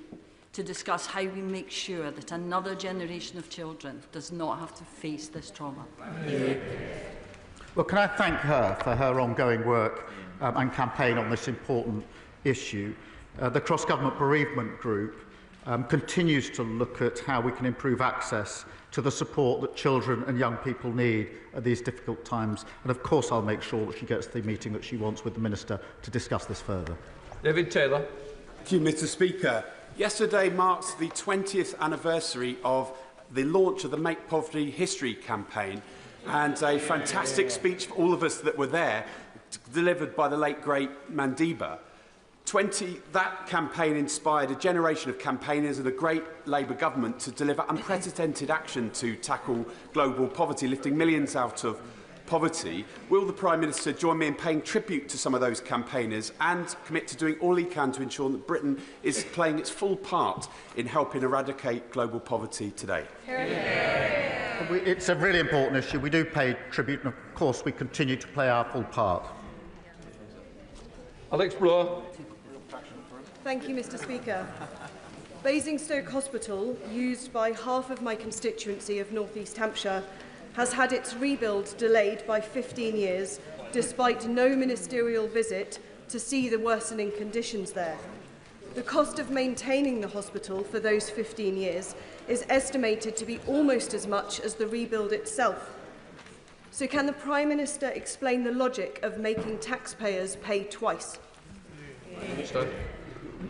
to discuss how we make sure that another generation of children does not have to face this trauma? Well, can I thank her for her ongoing work and campaign on this important issue. The Cross-Government Bereavement Group continues to look at how we can improve access to the support that children and young people need at these difficult times. And of course I'll make sure that she gets the meeting that she wants with the Minister to discuss this further. David Taylor. Thank you, Mr. Speaker. Yesterday marks the 20th anniversary of the launch of the Make Poverty History campaign, and a fantastic speech for all of us that were there, delivered by the late, great Mandiba. That campaign inspired a generation of campaigners and a great Labour government to deliver unprecedented action to tackle global poverty, lifting millions out of poverty. Will the Prime Minister join me in paying tribute to some of those campaigners and commit to doing all he can to ensure that Britain is playing its full part in helping eradicate global poverty today? It's a really important issue. We do pay tribute, and of course we continue to play our full part. Alex Bloor. Thank you, Mr. Speaker. Basingstoke Hospital, used by half of my constituency of North East Hampshire, has had its rebuild delayed by 15 years, despite no ministerial visit to see the worsening conditions there. The cost of maintaining the hospital for those 15 years is estimated to be almost as much as the rebuild itself. So can the Prime Minister explain the logic of making taxpayers pay twice?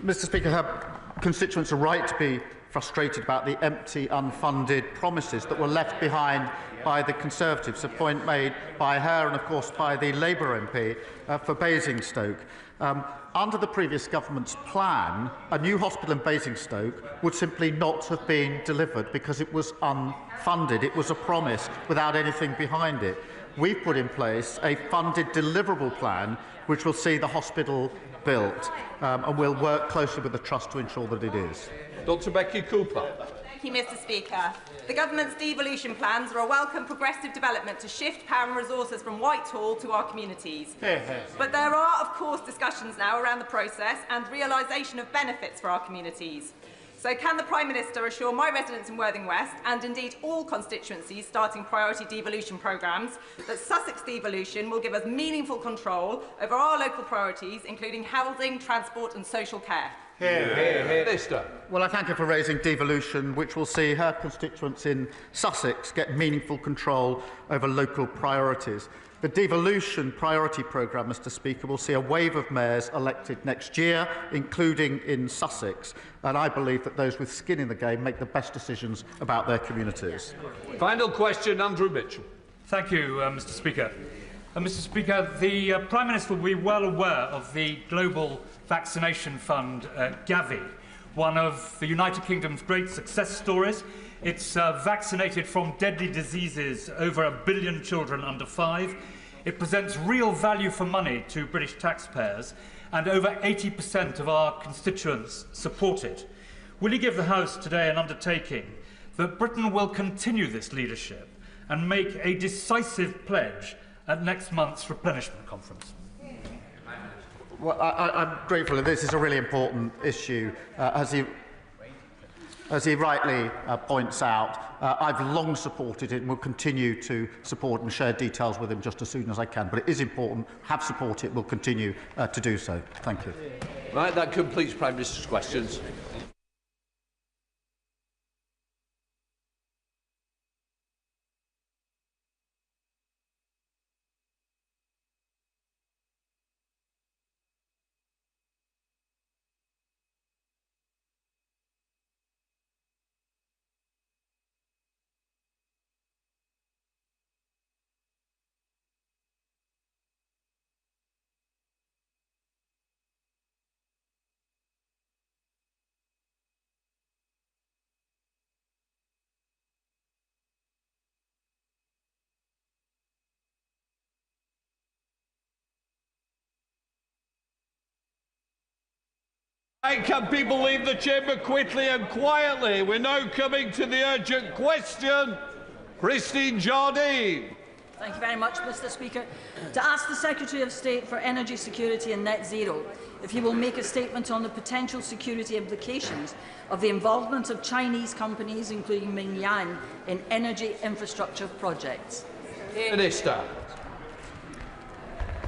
Mr. Speaker, her constituents are right to be frustrated about the empty, unfunded promises that were left behind by the Conservatives, a point made by her and, of course, by the Labour MP for Basingstoke. Under the previous government's plan, a new hospital in Basingstoke would simply not have been delivered because it was unfunded. It was a promise without anything behind it. we've put in place a funded deliverable plan which will see the hospital built, and we'll work closely with the Trust to ensure that it is. Dr Becky Cooper. Thank you, Mr Speaker. The Government's devolution plans are a welcome progressive development to shift power and resources from Whitehall to our communities. But there are, of course, discussions now around the process and realisation of benefits for our communities. So can the Prime Minister assure my residents in Worthing West, and indeed all constituencies starting priority devolution programmes, that Sussex devolution will give us meaningful control over our local priorities, including housing, transport and social care? Minister. Well, I thank her for raising devolution, which will see her constituents in Sussex get meaningful control over local priorities. The devolution priority programme, Mr Speaker, will see a wave of mayors elected next year, including in Sussex, and I believe that those with skin in the game make the best decisions about their communities. Final question, Andrew Mitchell. Thank you, Mr Speaker. Mr Speaker, the Prime Minister will be well aware of the Global Vaccination Fund, Gavi, one of the United Kingdom's great success stories. It's vaccinated from deadly diseases over 1 billion children under 5. It presents real value for money to British taxpayers, and over 80% of our constituents support it. Will he give the House today an undertaking that Britain will continue this leadership and make a decisive pledge at next month's replenishment conference? Well, I'm grateful that this is a really important issue. As he rightly points out, I've long supported it and will continue to support and share details with him just as soon as I can. But it is important, have supported it, will continue to do so. Thank you. Right, that completes Prime Minister's questions. Can people leave the chamber quickly and quietly? We're now coming to the urgent question. Christine Jardine. Thank you very much, Mr Speaker. To ask the Secretary of State for Energy Security and Net Zero if he will make a statement on the potential security implications of the involvement of Chinese companies, including Mingyang, in energy infrastructure projects. Minister.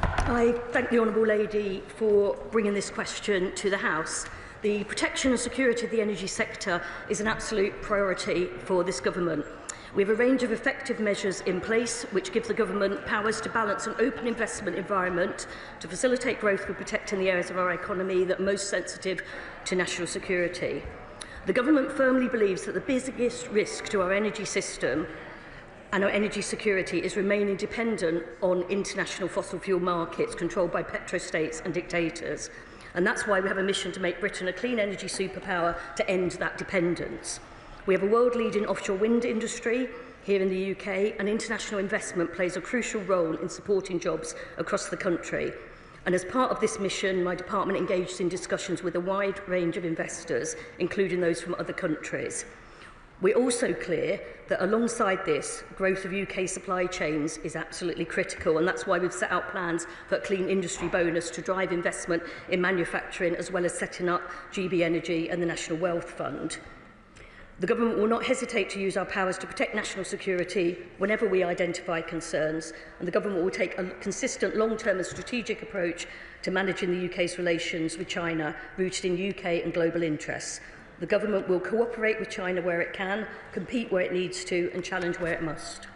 I thank the Honourable Lady for bringing this question to the House. The protection and security of the energy sector is an absolute priority for this government. We have a range of effective measures in place which give the government powers to balance an open investment environment to facilitate growth with protecting the areas of our economy that are most sensitive to national security. The government firmly believes that the biggest risk to our energy system and our energy security is remaining dependent on international fossil fuel markets controlled by petrostates and dictators. And that's why we have a mission to make Britain a clean energy superpower to end that dependence. We have a world-leading offshore wind industry here in the UK, and international investment plays a crucial role in supporting jobs across the country. And as part of this mission, my department engaged in discussions with a wide range of investors, including those from other countries. We're also clear that alongside this, growth of UK supply chains is absolutely critical, and that's why we've set out plans for a clean industry bonus to drive investment in manufacturing, as well as setting up GB Energy and the National Wealth Fund. The government will not hesitate to use our powers to protect national security whenever we identify concerns, and the government will take a consistent long-term and strategic approach to managing the UK's relations with China, rooted in UK and global interests. The government will cooperate with China where it can, compete where it needs to, and challenge where it must.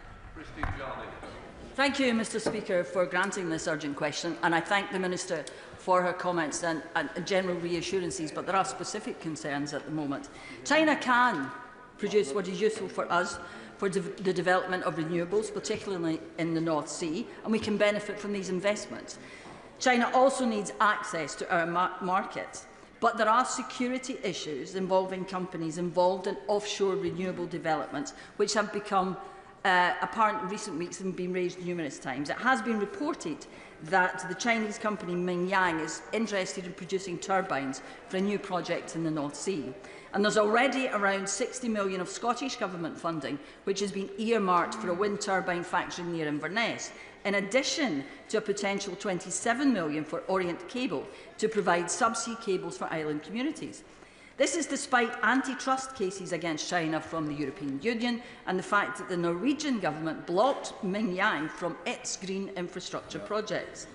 Thank you, Mr Speaker, for granting this urgent question, and I thank the Minister for her comments and general reassurances, but there are specific concerns at the moment. China can produce what is useful for us for the development of renewables, particularly in the North Sea, and we can benefit from these investments. China also needs access to our markets. But there are security issues involving companies involved in offshore renewable developments, which have become apparent in recent weeks and been raised numerous times. It has been reported that the Chinese company Mingyang is interested in producing turbines for a new project in the North Sea. And there's already around 60 million of Scottish Government funding, which has been earmarked for a wind turbine factory near Inverness, in addition to a potential 27 million for Orient Cable to provide subsea cables for island communities. This is despite antitrust cases against China from the European Union and the fact that the Norwegian government blocked Mingyang from its green infrastructure projects.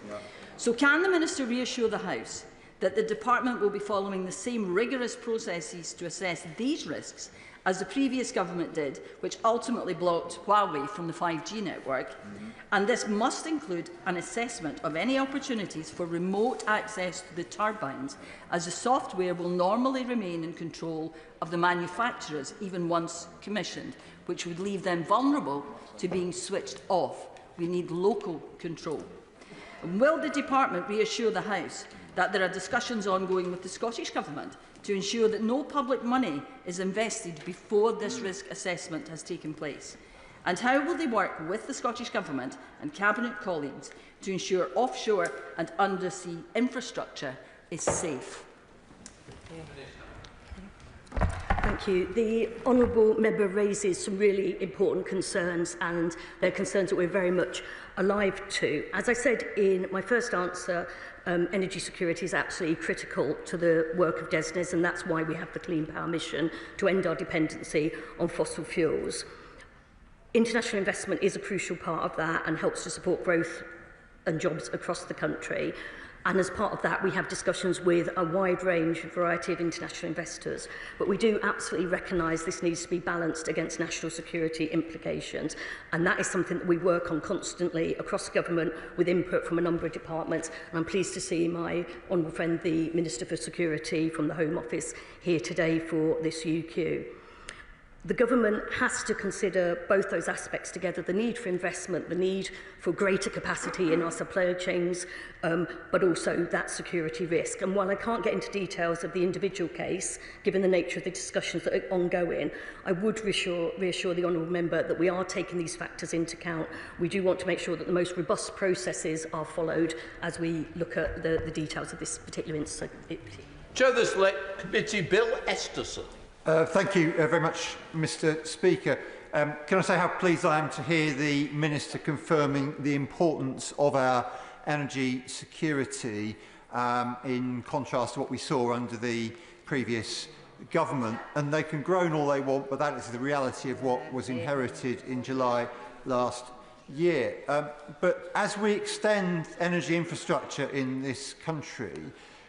So can the Minister reassure the House that the Department will be following the same rigorous processes to assess these risks as the previous government did, which ultimately blocked Huawei from the 5G network? And this must include an assessment of any opportunities for remote access to the turbines, as the software will normally remain in control of the manufacturers even once commissioned, which would leave them vulnerable to being switched off. We need local control. And will the Department reassure the House that there are discussions ongoing with the Scottish Government to ensure that no public money is invested before this risk assessment has taken place? And how will they work with the Scottish Government and Cabinet colleagues to ensure offshore and undersea infrastructure is safe? Thank you. The honourable member raises some really important concerns, and they're concerns that we're very much alive to. As I said in my first answer, energy security is absolutely critical to the work of DESNZ, and that's why we have the Clean Power Mission, to end our dependency on fossil fuels. International investment is a crucial part of that and helps to support growth and jobs across the country. And as part of that, we have discussions with a wide range, variety of international investors. But we do absolutely recognise this needs to be balanced against national security implications. And that is something that we work on constantly across government with input from a number of departments. And I'm pleased to see my honourable friend, the Minister for Security from the Home Office, here today for this UQ. The government has to consider both those aspects together, the need for investment, the need for greater capacity in our supply chains, but also that security risk. And while I can't get into details of the individual case, given the nature of the discussions that are ongoing, I would reassure the honourable member that we are taking these factors into account. We do want to make sure that the most robust processes are followed as we look at the details of this particular incident. Chair of the Select Committee, Bill Esterson. Thank you very much, Mr. Speaker. Can I say how pleased I am to hear the Minister confirming the importance of our energy security in contrast to what we saw under the previous government. And they can groan all they want, but that is the reality of what was inherited in July last year. But as we extend energy infrastructure in this country,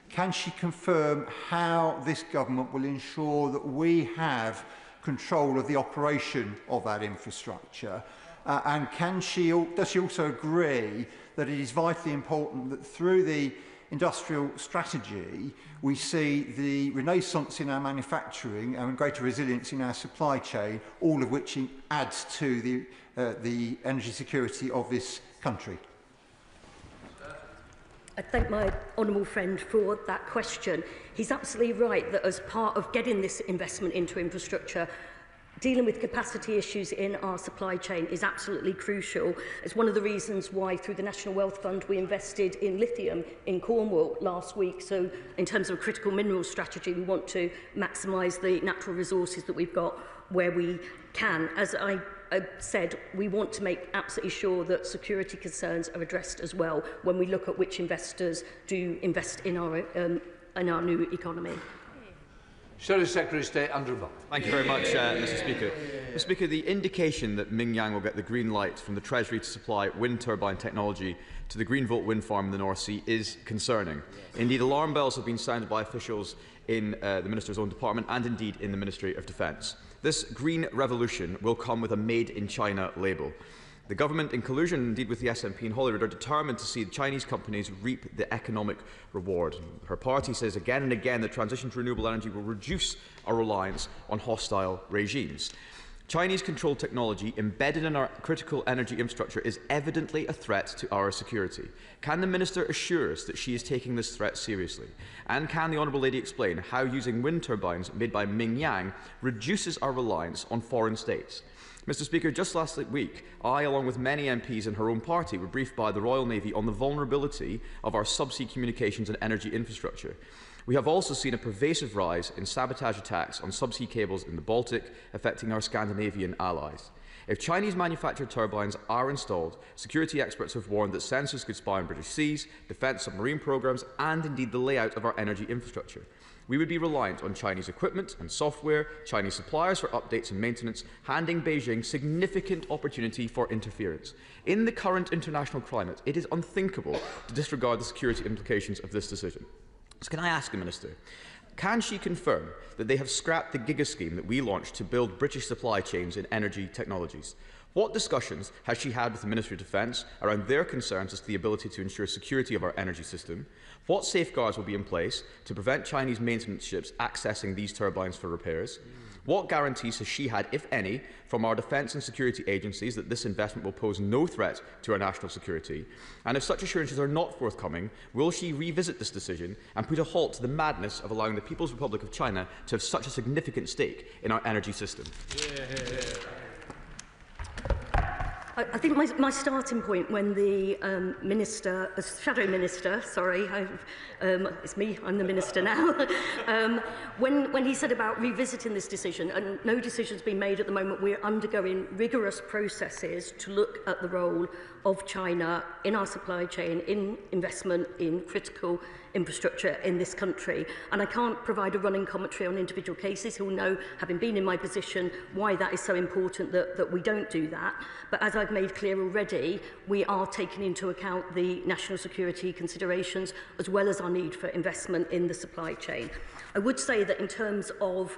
can she confirm how this government will ensure that we have control of the operation of that infrastructure? And does she also agree that it is vitally important that through the industrial strategy we see the renaissance in our manufacturing and greater resilience in our supply chain, all of which adds to the energy security of this country? I thank my honourable friend for that question. He's absolutely right that as part of getting this investment into infrastructure, dealing with capacity issues in our supply chain is absolutely crucial. It's one of the reasons why through the National Wealth Fund we invested in lithium in Cornwall last week. So in terms of a critical minerals strategy, we want to maximise the natural resources that we've got where we can. As I said, we want to make absolutely sure that security concerns are addressed as well when we look at which investors do invest in our new economy. Shadow Secretary of State Andrew Buck. Thank you very much, Mr. Speaker. Mr. Speaker, the indication that Mingyang will get the green light from the Treasury to supply wind turbine technology to the Greenvolt wind farm in the North Sea is concerning. Indeed, alarm bells have been sounded by officials in the Minister's own department and indeed in the Ministry of Defence. This green revolution will come with a Made in China label. The government, in collusion indeed with the SNP in Holyrood, are determined to see Chinese companies reap the economic reward. Her party says again and again that transition to renewable energy will reduce our reliance on hostile regimes. Chinese-controlled technology embedded in our critical energy infrastructure is evidently a threat to our security. Can the Minister assure us that she is taking this threat seriously? And can the Honourable Lady explain how using wind turbines made by Mingyang reduces our reliance on foreign states? Mr. Speaker, just last week, I, along with many MPs in her own party, were briefed by the Royal Navy on the vulnerability of our subsea communications and energy infrastructure. We have also seen a pervasive rise in sabotage attacks on subsea cables in the Baltic, affecting our Scandinavian allies. If Chinese manufactured turbines are installed, security experts have warned that sensors could spy on British seas, defence submarine programmes and indeed the layout of our energy infrastructure. We would be reliant on Chinese equipment and software, Chinese suppliers for updates and maintenance, handing Beijing significant opportunity for interference. In the current international climate, it is unthinkable to disregard the security implications of this decision. So can I ask the Minister, can she confirm that they have scrapped the Giga scheme that we launched to build British supply chains in energy technologies? What discussions has she had with the Ministry of Defence around their concerns as to the ability to ensure security of our energy system? What safeguards will be in place to prevent Chinese maintenance ships accessing these turbines for repairs? What guarantees has she had, if any, from our defence and security agencies that this investment will pose no threat to our national security? And if such assurances are not forthcoming, will she revisit this decision and put a halt to the madness of allowing the People's Republic of China to have such a significant stake in our energy system? I think my starting point when the Shadow Minister, sorry, it's me, I'm the Minister now, when he said about revisiting this decision, and no decision's been made at the moment, we're undergoing rigorous processes to look at the role of China in our supply chain, in investment in critical infrastructure in this country. And I can't provide a running commentary on individual cases. Who will know, having been in my position, why that is so important that we don't do that. But as I've made clear already, we are taking into account the national security considerations as well as our need for investment in the supply chain. I would say that in terms of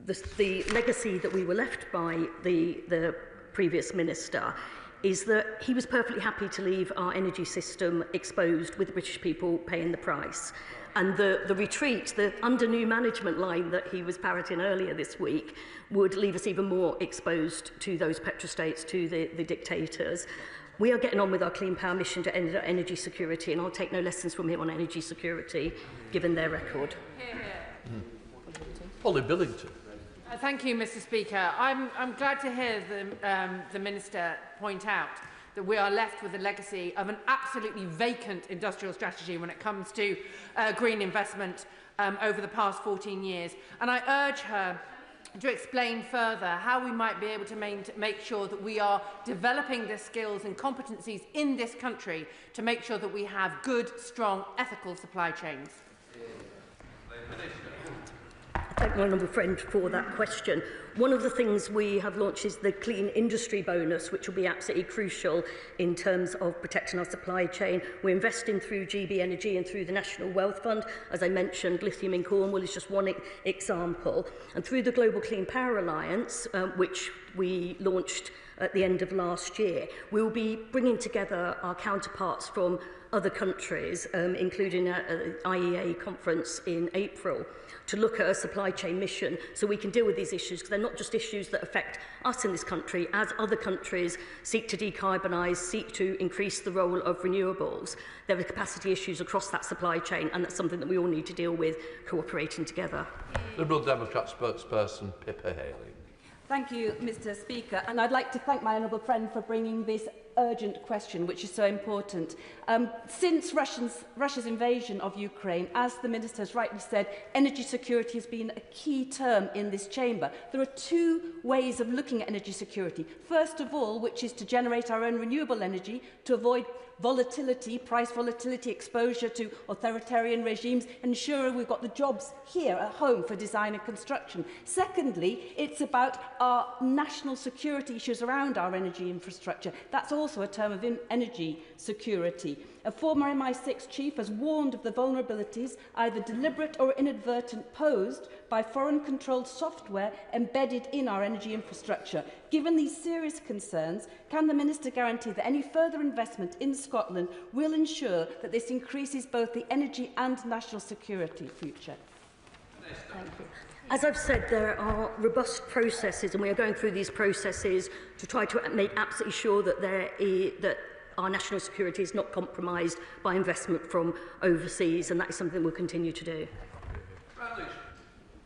the legacy that we were left by the previous minister, is that he was perfectly happy to leave our energy system exposed with the British people paying the price. And the retreat, the under new management line that he was parroting earlier this week, would leave us even more exposed to those petrostates, to the dictators. We are getting on with our clean power mission to end energy security, and I'll take no lessons from him on energy security, given their record. Polly Billington. Thank you, Mr. Speaker. I'm glad to hear the Minister point out that we are left with a legacy of an absolutely vacant industrial strategy when it comes to green investment over the past 14 years. And I urge her to explain further how we might be able to make sure that we are developing the skills and competencies in this country to make sure that we have good, strong, ethical supply chains. Thank my honourable friend for that question. One of the things we have launched is the Clean Industry Bonus, which will be absolutely crucial in terms of protecting our supply chain. We're investing through GB Energy and through the National Wealth Fund. As I mentioned, lithium in Cornwall is just one example. And through the Global Clean Power Alliance, which we launched at the end of last year, we will be bringing together our counterparts from other countries, including an IEA conference in April, to look at a supply chain mission so we can deal with these issues, because they're not just issues that affect us in this country. As other countries seek to decarbonise, seek to increase the role of renewables, there are capacity issues across that supply chain, and that's something that we all need to deal with, cooperating together. Liberal Democrat spokesperson Pippa Haley. Thank you, Mr. Speaker, and I'd like to thank my honourable friend for bringing this urgent question, which is so important. Since Russia's invasion of Ukraine, as the Minister has rightly said, energy security has been a key term in this chamber. There are two ways of looking at energy security. First of all, which is to generate our own renewable energy to avoid volatility, price volatility, exposure to authoritarian regimes, ensuring we've got the jobs here at home for design and construction. Secondly, it's about our national security issues around our energy infrastructure. That's also a term of energy security. A former MI6 chief has warned of the vulnerabilities, either deliberate or inadvertent, posed by foreign-controlled software embedded in our energy infrastructure. Given these serious concerns, can the Minister guarantee that any further investment in Scotland will ensure that this increases both the energy and national security future? Thank you. As I've said, there are robust processes, and we are going through these processes to try to make absolutely sure that our national security is not compromised by investment from overseas, and that is something we'll continue to do.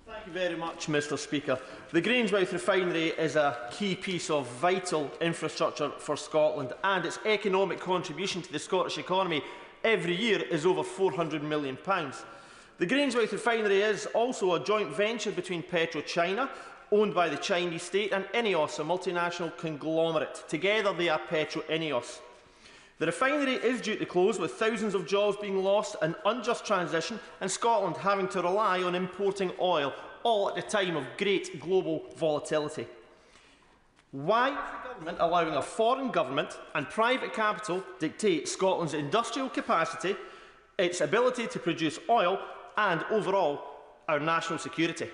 Thank Thank you very much, Mr Speaker. The Grangemouth refinery is a key piece of vital infrastructure for Scotland, and its economic contribution to the Scottish economy every year is over £400 million. The Grangemouth refinery is also a joint venture between PetroChina, owned by the Chinese state, and INEOS, a multinational conglomerate. Together they are Petro-INEOS. The refinery is due to close, with thousands of jobs being lost, an unjust transition, and Scotland having to rely on importing oil, all at a time of great global volatility. Why is the government allowing a foreign government and private capital dictate Scotland's industrial capacity, its ability to produce oil, and overall our national security?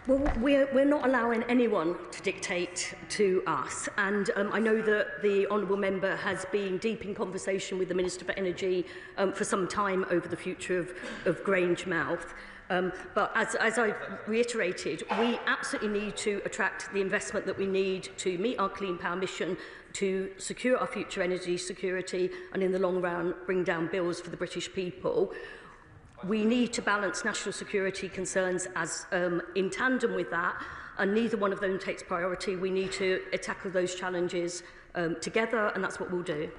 Well, we're not allowing anyone to dictate to us, and I know that the honourable member has been deep in conversation with the Minister for Energy for some time over the future of Grangemouth. But as I've reiterated, we absolutely need to attract the investment that we need to meet our clean power mission, to secure our future energy security, and in the long run bring down bills for the British people. We need to balance national security concerns as in tandem with that, and neither one of them takes priority. We need to tackle those challenges together, and that's what we'll do.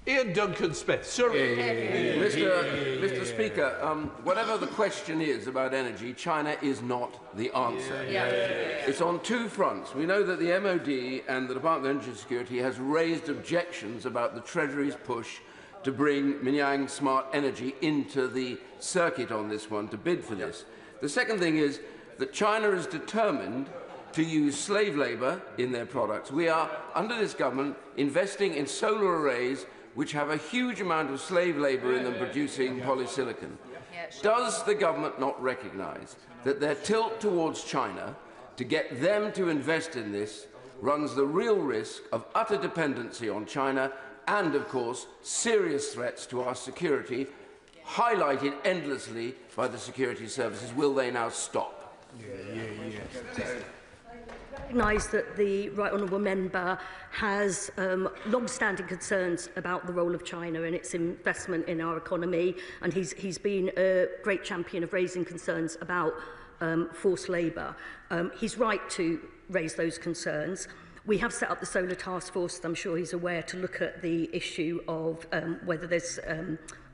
Ian Duncan-Smith, sir. Mr. Speaker, whatever the question is about energy, China is not the answer. It's on two fronts. We know that the MOD and the Department of Energy Security has raised objections about the Treasury's push to bring Minyang Smart Energy into the circuit on this one, to bid for this. The second thing is that China is determined to use slave labour in their products. We are, under this government, investing in solar arrays which have a huge amount of slave labour in them producing polysilicon. Does the government not recognise that their tilt towards China to get them to invest in this runs the real risk of utter dependency on China and, of course, serious threats to our security, highlighted endlessly by the security services? Will they now stop? I recognise that the Right Honourable Member has long-standing concerns about the role of China and its investment in our economy, and he's been a great champion of raising concerns about forced labour. He's right to raise those concerns. We have set up the Solar Task Force, I'm sure he's aware, to look at the issue of whether there's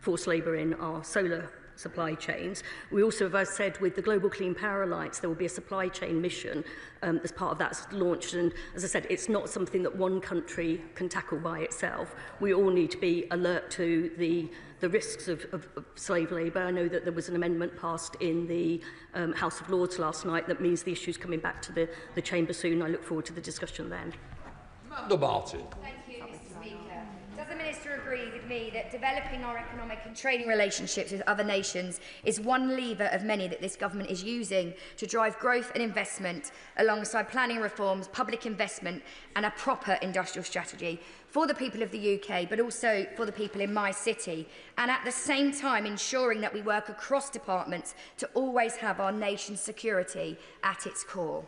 forced labour in our solar supply chains. We also, as I said, with the Global Clean Power Alliance, there will be a supply chain mission as part of that's launched. And as I said, it's not something that one country can tackle by itself. We all need to be alert to the risks of slave labour. I know that there was an amendment passed in the House of Lords last night that means the issue's coming back to the Chamber soon. I look forward to the discussion then. Amanda Martin. Thank you, Mr. Speaker. Does the Minister agree with me that developing our economic and trading relationships with other nations is one lever of many that this government is using to drive growth and investment alongside planning reforms, public investment and a proper industrial strategy for the people of the UK, but also for the people in my city, and at the same time ensuring that we work across departments to always have our nation's security at its core?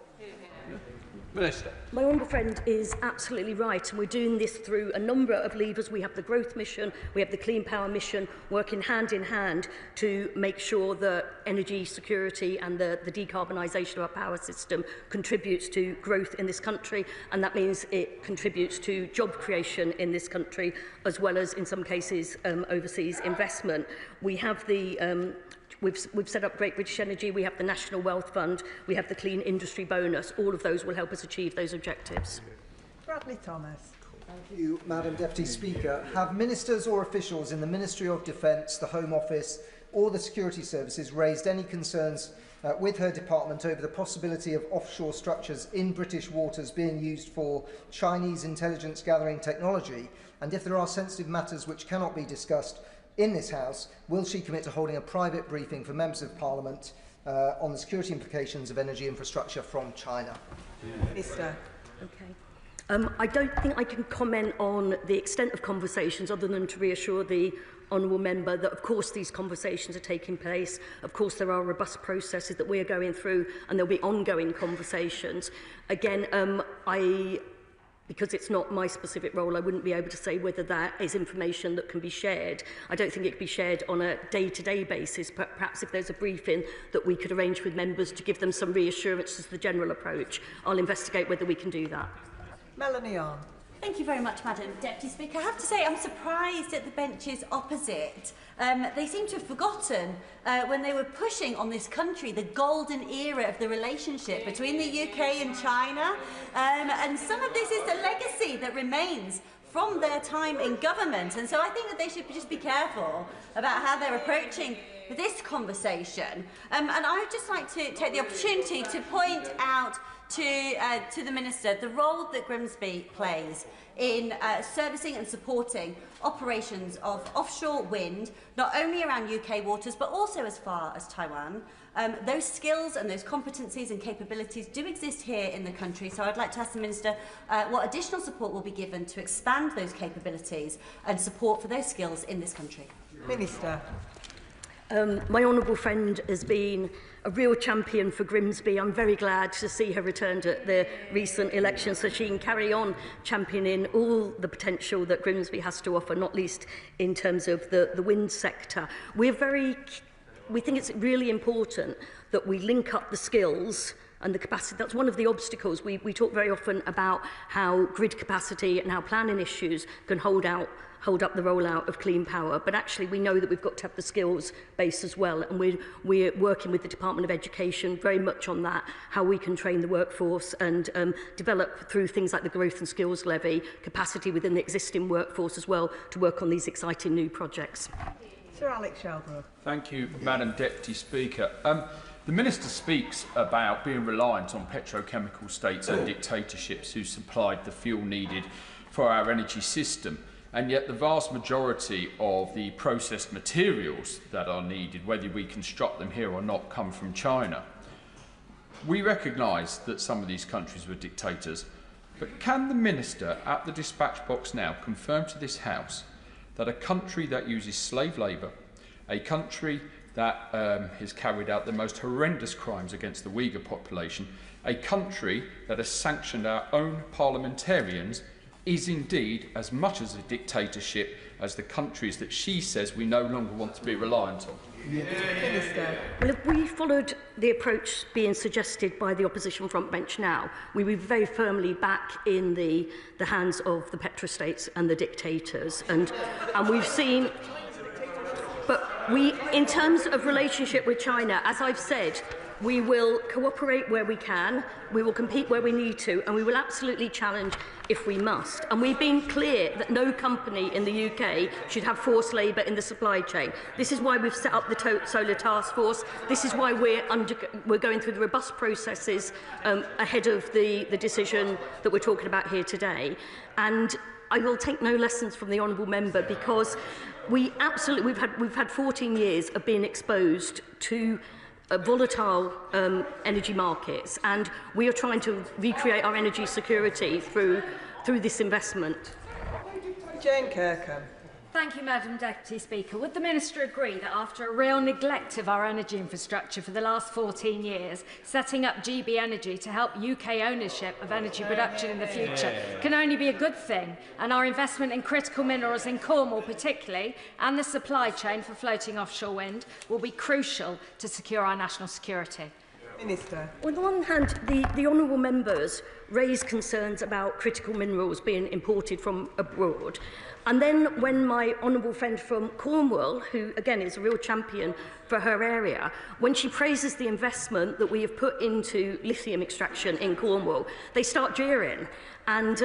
Minister. My honourable friend is absolutely right, and we're doing this through a number of levers. We have the growth mission, we have the clean power mission, working hand in hand to make sure that energy security and the decarbonisation of our power system contributes to growth in this country, and that means it contributes to job creation in this country, as well as, in some cases, overseas investment. We have the We've set up Great British Energy, we have the National Wealth Fund, we have the Clean Industry Bonus. All of those will help us achieve those objectives. Bradley Thomas. Thank you, Madam Deputy Speaker. Have ministers or officials in the Ministry of Defence, the Home Office or the Security Services raised any concerns with her department over the possibility of offshore structures in British waters being used for Chinese intelligence gathering technology? And if there are sensitive matters which cannot be discussed in this House, will she commit to holding a private briefing for members of Parliament on the security implications of energy infrastructure from China? Minister. Okay. I don't think I can comment on the extent of conversations other than to reassure the honourable member that, of course, these conversations are taking place. Of course, there are robust processes that we are going through, and there'll be ongoing conversations. Again, because it's not my specific role, I wouldn't be able to say whether that is information that can be shared. I don't think it can be shared on a day-to-day basis, but perhaps if there's a briefing that we could arrange with members to give them some reassurance as to the general approach, I'll investigate whether we can do that. Melanie Arm. Thank you very much, Madam Deputy Speaker. I have to say I'm surprised at the benches opposite. They seem to have forgotten when they were pushing on this country the golden era of the relationship between the UK and China. And some of this is a legacy that remains from their time in government. And so I think that they should just be careful about how they're approaching this conversation. And I would just like to take the opportunity to point out to the Minister the role that Grimsby plays in servicing and supporting operations of offshore wind, not only around UK waters, but also as far as Taiwan. Those skills and those competencies and capabilities do exist here in the country, so I'd like to ask the Minister what additional support will be given to expand those capabilities and support for those skills in this country. Minister. My honourable friend has been a real champion for Grimsby. I'm very glad to see her returned at the recent election so she can carry on championing all the potential that Grimsby has to offer, not least in terms of the wind sector. We think it's really important that we link up the skills and the capacity. That's one of the obstacles. We talk very often about how grid capacity and how planning issues can hold up the rollout of clean power, but actually we know that we've got to have the skills base as well, and we're working with the Department of Education very much on that, how we can train the workforce and develop through things like the Growth and Skills Levy capacity within the existing workforce as well to work on these exciting new projects. Sir Alex Shelbrooke. Thank you, Madam Deputy Speaker. The Minister speaks about being reliant on petrochemical states and dictatorships who supplied the fuel needed for our energy system. And yet the vast majority of the processed materials that are needed, whether we construct them here or not, come from China. We recognise that some of these countries were dictators, but can the Minister at the dispatch box now confirm to this House that a country that uses slave labour, a country that has carried out the most horrendous crimes against the Uyghur population, a country that has sanctioned our own parliamentarians, is indeed as much as a dictatorship as the countries that she says we no longer want to be reliant on? Well, if we followed the approach being suggested by the opposition frontbench now, we would be very firmly back in the hands of the petrostates and the dictators. And we've seen... But in terms of relationship with China, as I've said, we will cooperate where we can, we will compete where we need to, and we will absolutely challenge if we must. And we've been clear that no company in the UK should have forced labour in the supply chain. This is why we've set up the Solar Task Force. This is why we're going through the robust processes ahead of the decision that we're talking about here today. And I will take no lessons from the honourable member, because we've had 14 years of being exposed to volatile energy markets, and we are trying to recreate our energy security through this investment. Jane Kirkham. Thank you, Madam Deputy Speaker. Would the Minister agree that after a real neglect of our energy infrastructure for the last 14 years, setting up GB Energy to help UK ownership of energy production in the future can only be a good thing, and our investment in critical minerals in Cornwall particularly, and the supply chain for floating offshore wind, will be crucial to secure our national security? Minister. On the one hand, the honourable members raised concerns about critical minerals being imported from abroad. And then when my honourable friend from Cornwall, who again is a real champion for her area, when she praises the investment that we have put into lithium extraction in Cornwall, they start jeering. And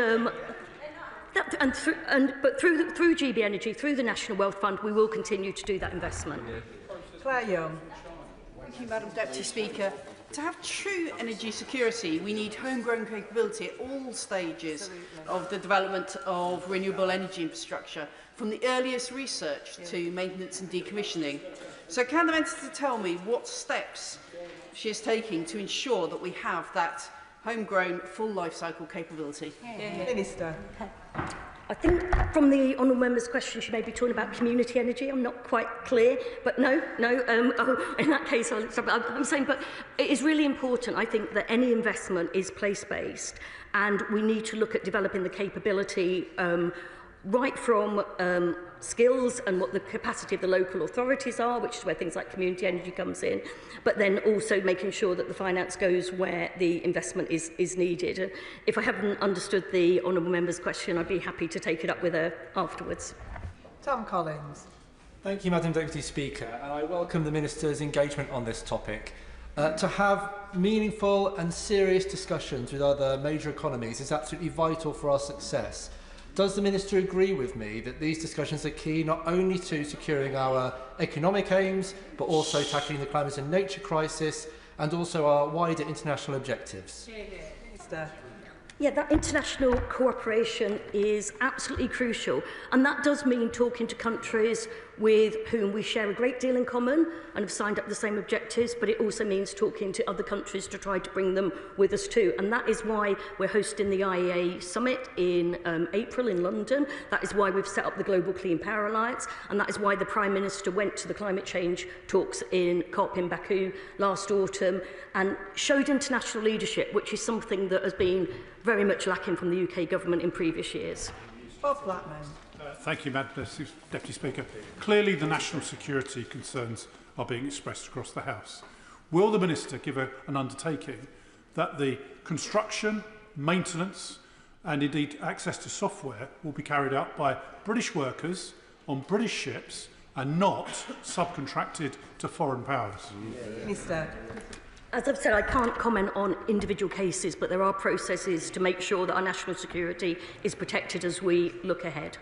but through GB Energy, through the National Wealth Fund, we will continue to do that investment. Claire Young. Thank you, Madam Deputy Speaker. To have true energy security, we need homegrown capability at all stages of the development of renewable energy infrastructure, from the earliest research to maintenance and decommissioning. So can the Minister tell me what steps she is taking to ensure that we have that homegrown full life cycle capability? Minister. I think from the honourable member's question, she may be talking about community energy. I'm not quite clear, but no. In that case, I'm saying, but it is really important, I think, that any investment is place-based, and we need to look at developing the capability right from skills and what the capacity of the local authorities are, which is where things like community energy comes in, but then also making sure that the finance goes where the investment is needed. And if I haven't understood the honourable member's question, I'd be happy to take it up with her afterwards. Tom Collins. Thank you, Madam Deputy Speaker, and I welcome the Minister's engagement on this topic. To have meaningful and serious discussions with other major economies is absolutely vital for our success. Does the Minister agree with me that these discussions are key not only to securing our economic aims, but also tackling the climate and nature crisis and also our wider international objectives? Minister. Yeah, that international cooperation is absolutely crucial, and that does mean talking to countries with whom we share a great deal in common and have signed up the same objectives, but it also means talking to other countries to try to bring them with us too. And that is why we're hosting the IEA Summit in April in London. That is why we've set up the Global Clean Power Alliance, and that is why the Prime Minister went to the climate change talks in COP in Baku last autumn and showed international leadership, which is something that has been very much lacking from the UK government in previous years. Bob Blackman. Thank you, Madam Deputy Speaker. Clearly, the national security concerns are being expressed across the House. Will the Minister give an undertaking that the construction, maintenance and indeed access to software will be carried out by British workers on British ships and not subcontracted to foreign powers? Minister. As I've said, I can't comment on individual cases, but there are processes to make sure that our national security is protected as we look ahead.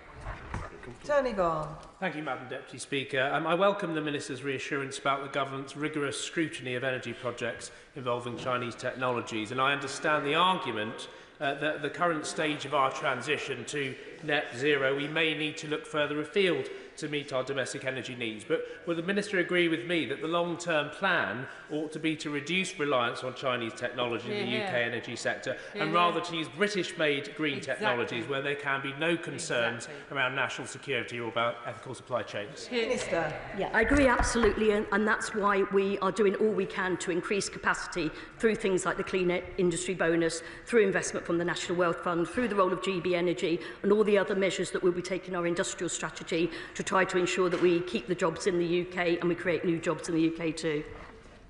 Tony Vaughan. Thank you, Madam Deputy Speaker. I welcome the Minister's reassurance about the Government's rigorous scrutiny of energy projects involving Chinese technologies, and I understand the argument that at the current stage of our transition to net zero, we may need to look further afield to meet our domestic energy needs. But will the Minister agree with me that the long-term plan ought to be to reduce reliance on Chinese technology in the UK energy sector and rather to use British-made green technologies where there can be no concerns around national security or about ethical supply chains? Minister. Yeah, I agree absolutely, and that's why we are doing all we can to increase capacity through things like the Clean Industry Bonus, through investment from the National Wealth Fund, through the role of GB Energy and all the other measures that we'll be taking our industrial strategy to try to ensure that we keep the jobs in the UK and we create new jobs in the UK too.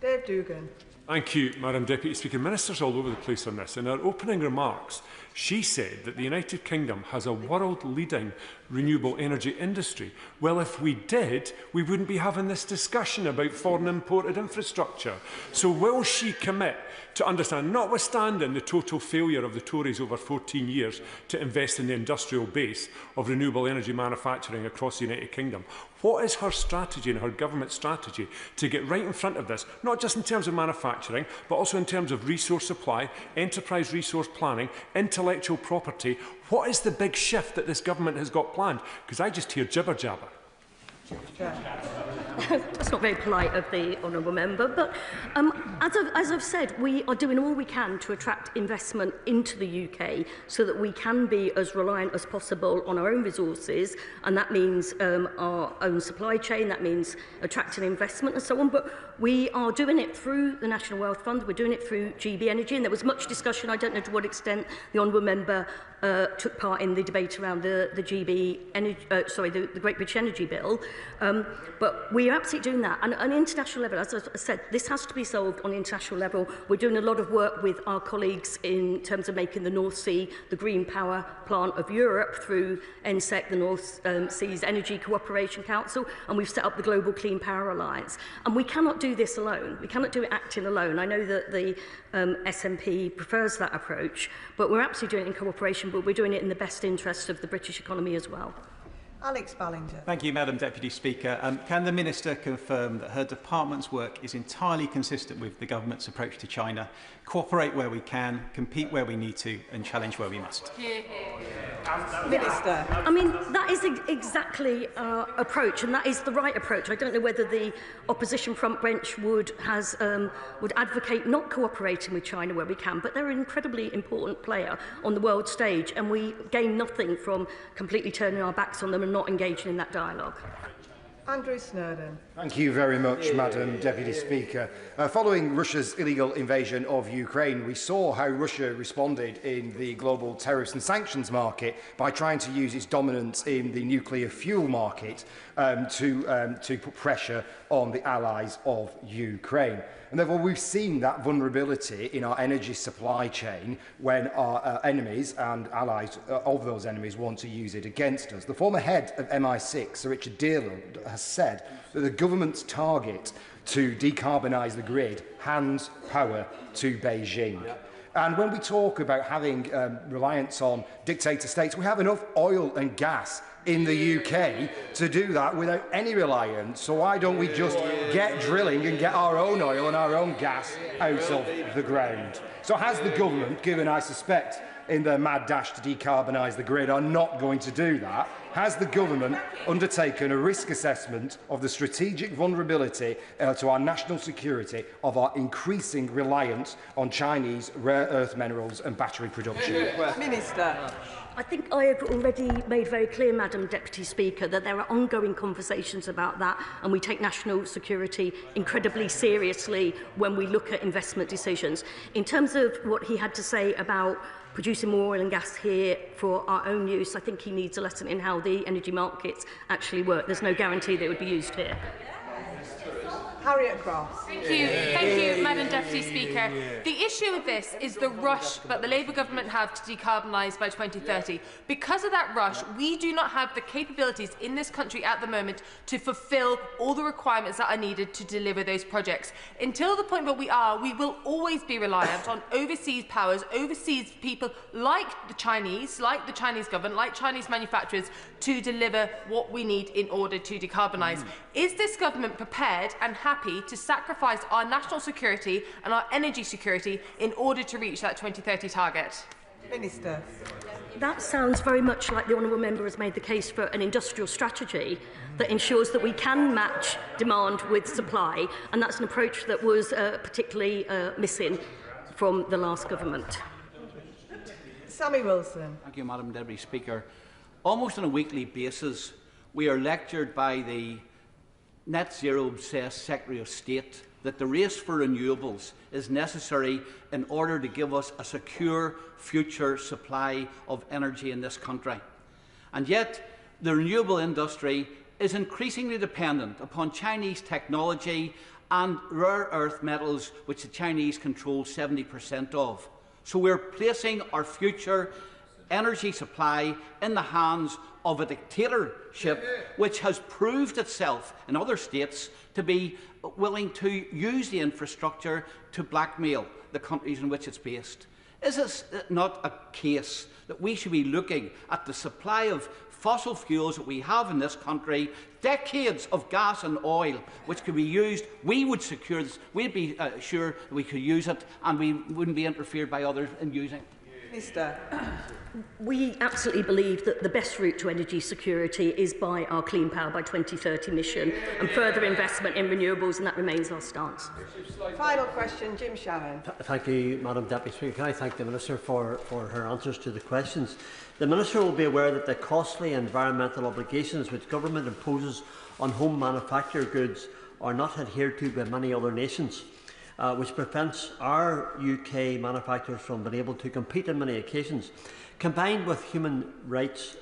Dave Dugan. Thank you, Madam Deputy Speaker. Ministers all over the place on this. In her opening remarks, she said that the United Kingdom has a world-leading renewable energy industry. Well, if we did, we wouldn't be having this discussion about foreign imported infrastructure. So will she commit to understand, notwithstanding the total failure of the Tories over 14 years to invest in the industrial base of renewable energy manufacturing across the United Kingdom, what is her strategy and her government strategy to get right in front of this, not just in terms of manufacturing, but also in terms of resource supply, enterprise resource planning, intellectual property? What is the big shift that this government has got planned? Because I just hear jibber-jabber. That's not very polite of the honourable member, but as I've said, we are doing all we can to attract investment into the UK so that we can be as reliant as possible on our own resources, and that means our own supply chain, that means attracting investment and so on, but we are doing it through the National Wealth Fund, we're doing it through GB Energy, and there was much discussion, I don't know to what extent the honourable member took part in the debate around the GB Energy, the Great British Energy Bill, but we are absolutely doing that. And on an international level, as I said, this has to be solved on an international level. We're doing a lot of work with our colleagues in terms of making the North Sea the green power plant of Europe through NSEC, the North Seas Energy Cooperation Council, and we've set up the Global Clean Power Alliance. And we cannot do this alone. We cannot do it acting alone. I know that the SNP prefers that approach, but we're absolutely doing it in cooperation, but we're doing it in the best interest of the British economy as well. Alex Ballinger. Thank you, Madam Deputy Speaker. Can the Minister confirm that her department's work is entirely consistent with the Government's approach to China, cooperate where we can, compete where we need to and challenge where we must? Minister. I mean, that is exactly our approach, and that is the right approach. I don't know whether the opposition front bench would advocate not cooperating with China where we can, but they're an incredibly important player on the world stage, and we gain nothing from completely turning our backs on them and not engaging in that dialogue. Andrew Snowden. Thank you very much, Madam Deputy Speaker. Following Russia's illegal invasion of Ukraine, we saw how Russia responded in the global tariffs and sanctions market by trying to use its dominance in the nuclear fuel market to put pressure on the allies of Ukraine. And therefore, we've seen that vulnerability in our energy supply chain when our enemies and allies of those enemies want to use it against us. The former head of MI6, Sir Richard Dearland, has said that the government's target to decarbonise the grid hands power to Beijing. And when we talk about having reliance on dictator states, we have enough oil and gas in the UK to do that without any reliance. So why don't we just get drilling and get our own oil and our own gas out of the ground? So has the government, given I suspect in their mad dash to decarbonise the grid are not going to do that, has the government undertaken a risk assessment of the strategic vulnerability to our national security of our increasing reliance on Chinese rare earth minerals and battery production? Minister. I think I have already made very clear, Madam Deputy Speaker, that there are ongoing conversations about that, and we take national security incredibly seriously when we look at investment decisions. In terms of what he had to say about producing more oil and gas here for our own use, I think he needs a lesson in how the energy markets actually work. There's no guarantee that it would be used here. Harriet Cross. Thank you, Madam Deputy Speaker. The issue with this is the rush that the Labour government have to decarbonise by 2030. Because of that rush, we do not have the capabilities in this country at the moment to fulfil all the requirements that are needed to deliver those projects. Until the point where we are, we will always be reliant on overseas powers, overseas people like the Chinese government, like Chinese manufacturers, to deliver what we need in order to decarbonise. Is this government prepared and happy to sacrifice our national security and our energy security in order to reach that 2030 target? Minister. That sounds very much like the honourable member has made the case for an industrial strategy that ensures that we can match demand with supply, and that's an approach that was particularly missing from the last government. Sammy Wilson. Thank you, Madam Deputy Speaker. Almost on a weekly basis, we are lectured by the net zero obsessed Secretary of State that the race for renewables is necessary in order to give us a secure future supply of energy in this country. And yet, the renewable industry is increasingly dependent upon Chinese technology and rare earth metals, which the Chinese control 70% of. So we're placing our future energy supply in the hands of a dictatorship which has proved itself in other states to be willing to use the infrastructure to blackmail the countries in which it's based. Is this not a case that we should be looking at the supply of fossil fuels that we have in this country, decades of gas and oil which could be used? We would secure this, we'd be sure that we could use it and we wouldn't be interfered by others in using it. Minister. We absolutely believe that the best route to energy security is by our Clean Power by 2030 mission and further investment in renewables, and that remains our stance. Final question, Jim Shannon. Thank you, Madam Deputy Speaker. Can I thank the Minister for her answers to the questions? The Minister will be aware that the costly environmental obligations which government imposes on home manufactured goods are not adhered to by many other nations, which prevents our UK manufacturers from being able to compete on many occasions, combined with human rights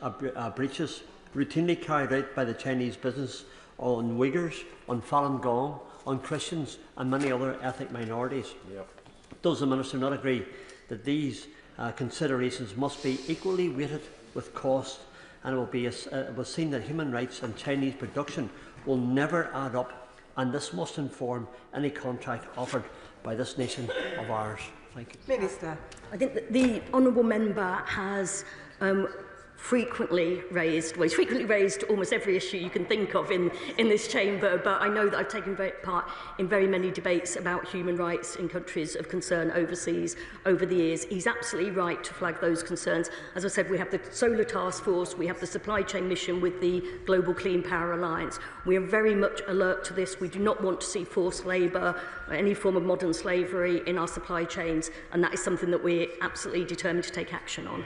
breaches routinely carried out by the Chinese business on Uyghurs, on Falun Gong, on Christians and many other ethnic minorities. Does the Minister not agree that these considerations must be equally weighted with cost, and it will seem that human rights and Chinese production will never add up, and this must inform any contract offered by this nation of ours? Thank you. Minister. I think that the honourable member has frequently raised, well, he's frequently raised almost every issue you can think of in this chamber, but I know that I've taken part in very many debates about human rights in countries of concern overseas over the years. He's absolutely right to flag those concerns. As I said, we have the Solar Task Force, we have the supply chain mission with the Global Clean Power Alliance. We are very much alert to this. We do not want to see forced labour or any form of modern slavery in our supply chains, and that is something that we're absolutely determined to take action on.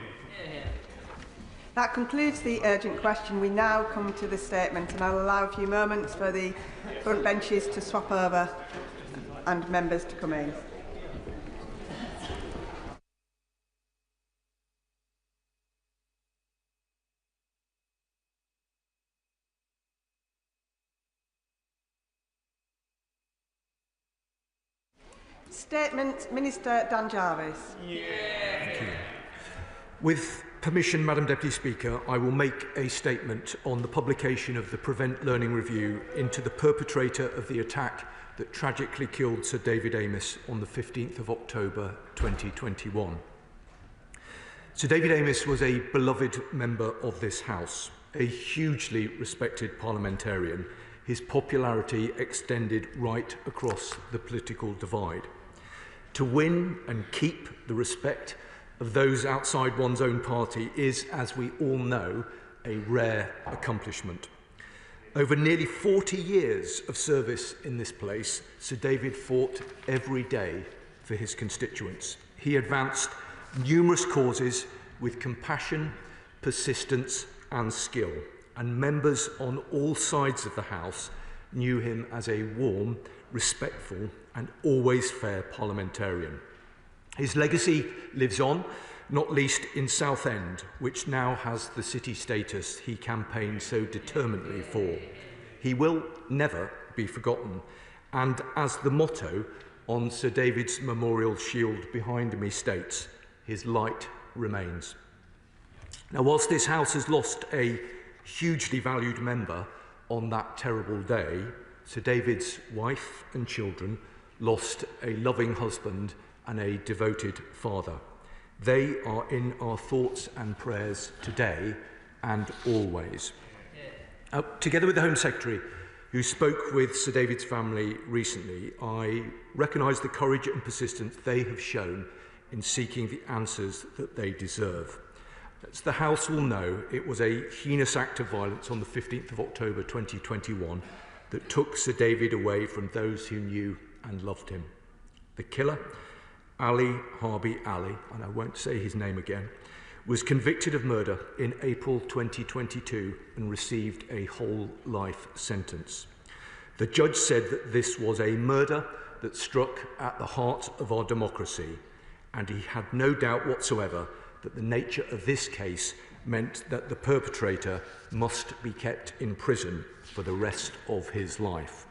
That concludes the urgent question. We now come to the statement, and I'll allow a few moments for the front benches to swap over and members to come in. Statement, Minister Dan Jarvis. Thank you. With permission, Madam Deputy Speaker, I will make a statement on the publication of the Prevent Learning Review into the perpetrator of the attack that tragically killed Sir David Amess on the 15th of October 2021. Sir David Amess was a beloved member of this House, a hugely respected parliamentarian. His popularity extended right across the political divide. To win and keep the respect of those outside one's own party is, as we all know, a rare accomplishment. Over nearly 40 years of service in this place, Sir David fought every day for his constituents. He advanced numerous causes with compassion, persistence and skill, and members on all sides of the House knew him as a warm, respectful and always fair parliamentarian. His legacy lives on, not least in Southend, which now has the city status he campaigned so determinedly for. He will never be forgotten, and as the motto on Sir David's memorial shield behind me states, his light remains. Now, whilst this House has lost a hugely valued member on that terrible day, Sir David's wife and children lost a loving husband and a devoted father. They are in our thoughts and prayers today and always. Together with the Home Secretary, who spoke with Sir David's family recently, I recognise the courage and persistence they have shown in seeking the answers that they deserve. As the House will know, it was a heinous act of violence on the 15th of October 2021 that took Sir David away from those who knew and loved him. The killer, Ali Harbi Ali, and I won't say his name again, was convicted of murder in April 2022 and received a whole life sentence. The judge said that this was a murder that struck at the heart of our democracy, and he had no doubt whatsoever that the nature of this case meant that the perpetrator must be kept in prison for the rest of his life.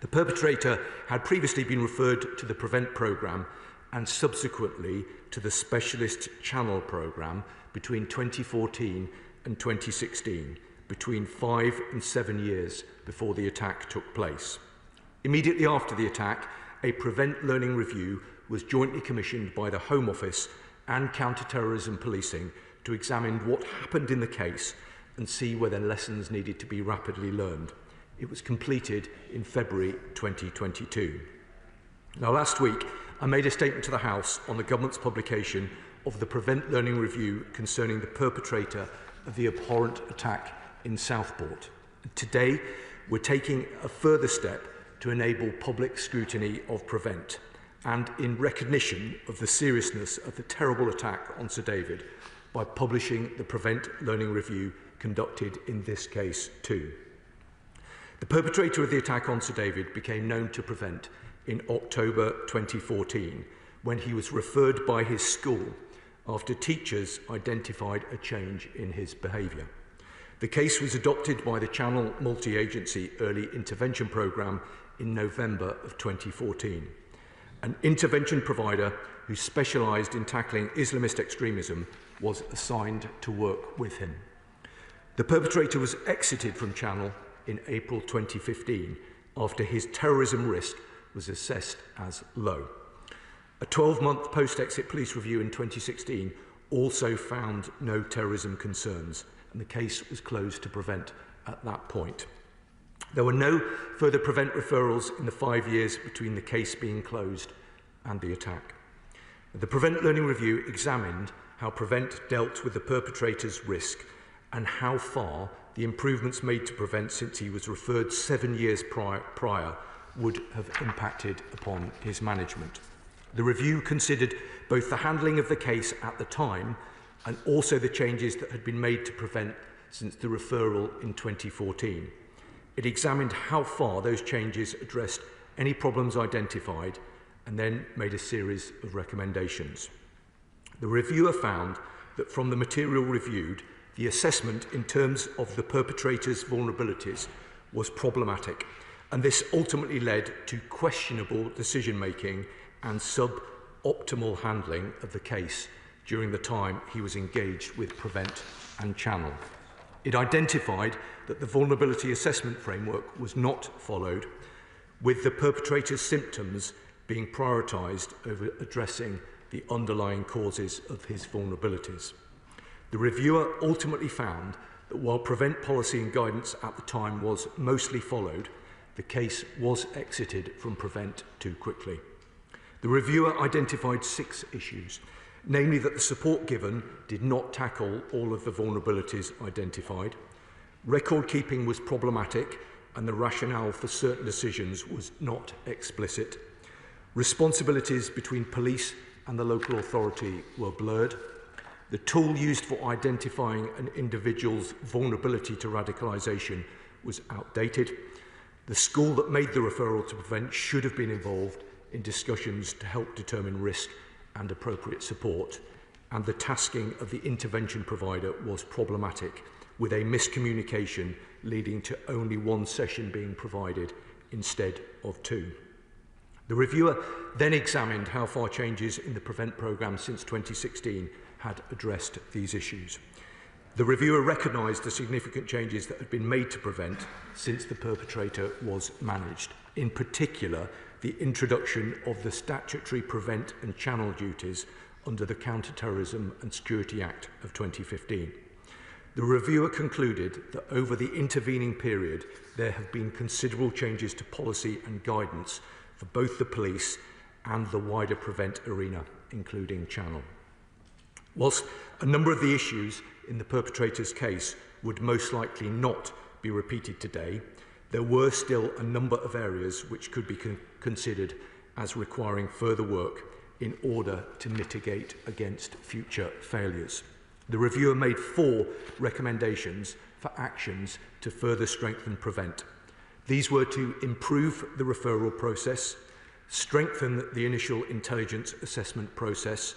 The perpetrator had previously been referred to the Prevent programme and subsequently to the Specialist Channel programme between 2014 and 2016, between 5 and 7 years before the attack took place. Immediately after the attack, a Prevent Learning Review was jointly commissioned by the Home Office and Counter-Terrorism Policing to examine what happened in the case and see whether lessons needed to be rapidly learned. It was completed in February 2022. Now, last week, I made a statement to the House on the Government's publication of the Prevent Learning Review concerning the perpetrator of the abhorrent attack in Southport. Today, we're taking a further step to enable public scrutiny of Prevent, and in recognition of the seriousness of the terrible attack on Sir David, by publishing the Prevent Learning Review conducted in this case too. The perpetrator of the attack on Sir David became known to Prevent in October 2014 when he was referred by his school after teachers identified a change in his behaviour. The case was adopted by the Channel Multi-Agency Early Intervention Programme in November of 2014. An intervention provider who specialised in tackling Islamist extremism was assigned to work with him. The perpetrator was exited from Channel in April 2015 after his terrorism risk was assessed as low. A 12-month post-exit police review in 2016 also found no terrorism concerns, and the case was closed to Prevent at that point. There were no further Prevent referrals in the 5 years between the case being closed and the attack. The Prevent Learning Review examined how Prevent dealt with the perpetrator's risk and how far the improvements made to Prevent since he was referred 7 years prior would have impacted upon his management. The review considered both the handling of the case at the time and also the changes that had been made to Prevent since the referral in 2014. It examined how far those changes addressed any problems identified and then made a series of recommendations. The reviewer found that from the material reviewed, the assessment in terms of the perpetrator's vulnerabilities was problematic, and this ultimately led to questionable decision-making and sub-optimal handling of the case during the time he was engaged with Prevent and Channel. It identified that the vulnerability assessment framework was not followed, with the perpetrator's symptoms being prioritised over addressing the underlying causes of his vulnerabilities. The reviewer ultimately found that while Prevent policy and guidance at the time was mostly followed, the case was exited from Prevent too quickly. The reviewer identified 6 issues, namely that the support given did not tackle all of the vulnerabilities identified, record keeping was problematic and the rationale for certain decisions was not explicit, responsibilities between police and the local authority were blurred, the tool used for identifying an individual's vulnerability to radicalisation was outdated, the school that made the referral to Prevent should have been involved in discussions to help determine risk and appropriate support, and the tasking of the intervention provider was problematic, with a miscommunication leading to only 1 session being provided instead of 2. The reviewer then examined how far changes in the Prevent programme since 2016 had addressed these issues. The reviewer recognised the significant changes that had been made to Prevent since the perpetrator was managed, in particular the introduction of the statutory Prevent and Channel duties under the Counter-Terrorism and Security Act of 2015. The reviewer concluded that over the intervening period there have been considerable changes to policy and guidance for both the police and the wider Prevent arena, including Channel. Whilst a number of the issues in the perpetrator's case would most likely not be repeated today, there were still a number of areas which could be considered as requiring further work in order to mitigate against future failures. The reviewer made 4 recommendations for actions to further strengthen Prevent. These were to improve the referral process, strengthen the initial intelligence assessment process,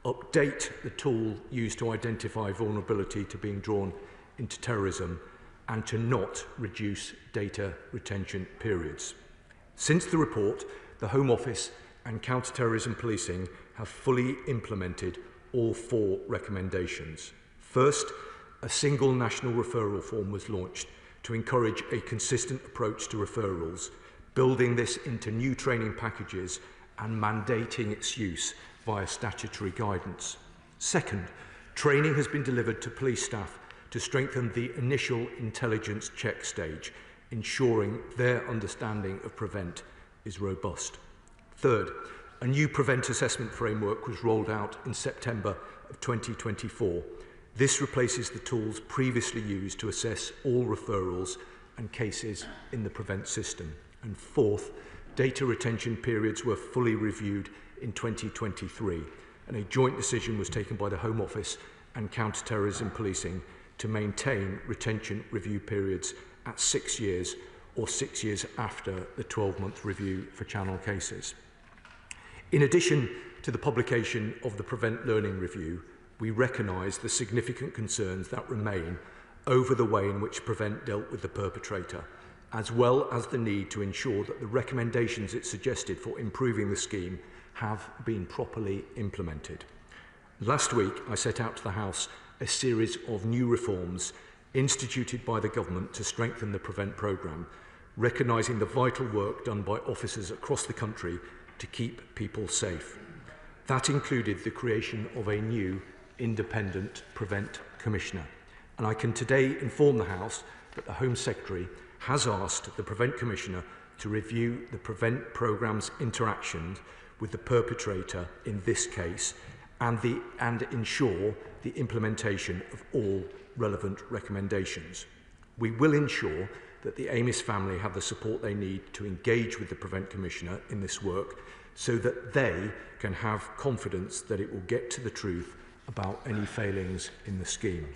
update the tool used to identify vulnerability to being drawn into terrorism, and to not reduce data retention periods. Since the report, the Home Office and Counter-Terrorism Policing have fully implemented all 4 recommendations. First, a single national referral form was launched to encourage a consistent approach to referrals, building this into new training packages and mandating its use via statutory guidance. Second, training has been delivered to police staff to strengthen the initial intelligence check stage, ensuring their understanding of Prevent is robust. Third, a new Prevent assessment framework was rolled out in September of 2024. This replaces the tools previously used to assess all referrals and cases in the Prevent system. And fourth, data retention periods were fully reviewed in 2023, and a joint decision was taken by the Home Office and Counter-Terrorism Policing to maintain retention review periods at 6 years or 6 years after the 12-month review for Channel cases. In addition to the publication of the Prevent Learning Review, we recognise the significant concerns that remain over the way in which Prevent dealt with the perpetrator, as well as the need to ensure that the recommendations it suggested for improving the scheme have been properly implemented. Last week, I set out to the House a series of new reforms instituted by the government to strengthen the Prevent programme, recognising the vital work done by officers across the country to keep people safe. That included the creation of a new independent Prevent Commissioner. And I can today inform the House that the Home Secretary has asked the Prevent Commissioner to review the Prevent programme's interaction with the perpetrator in this case and ensure the implementation of all relevant recommendations. We will ensure that the Amis family have the support they need to engage with the Prevent Commissioner in this work so that they can have confidence that it will get to the truth about any failings in the scheme.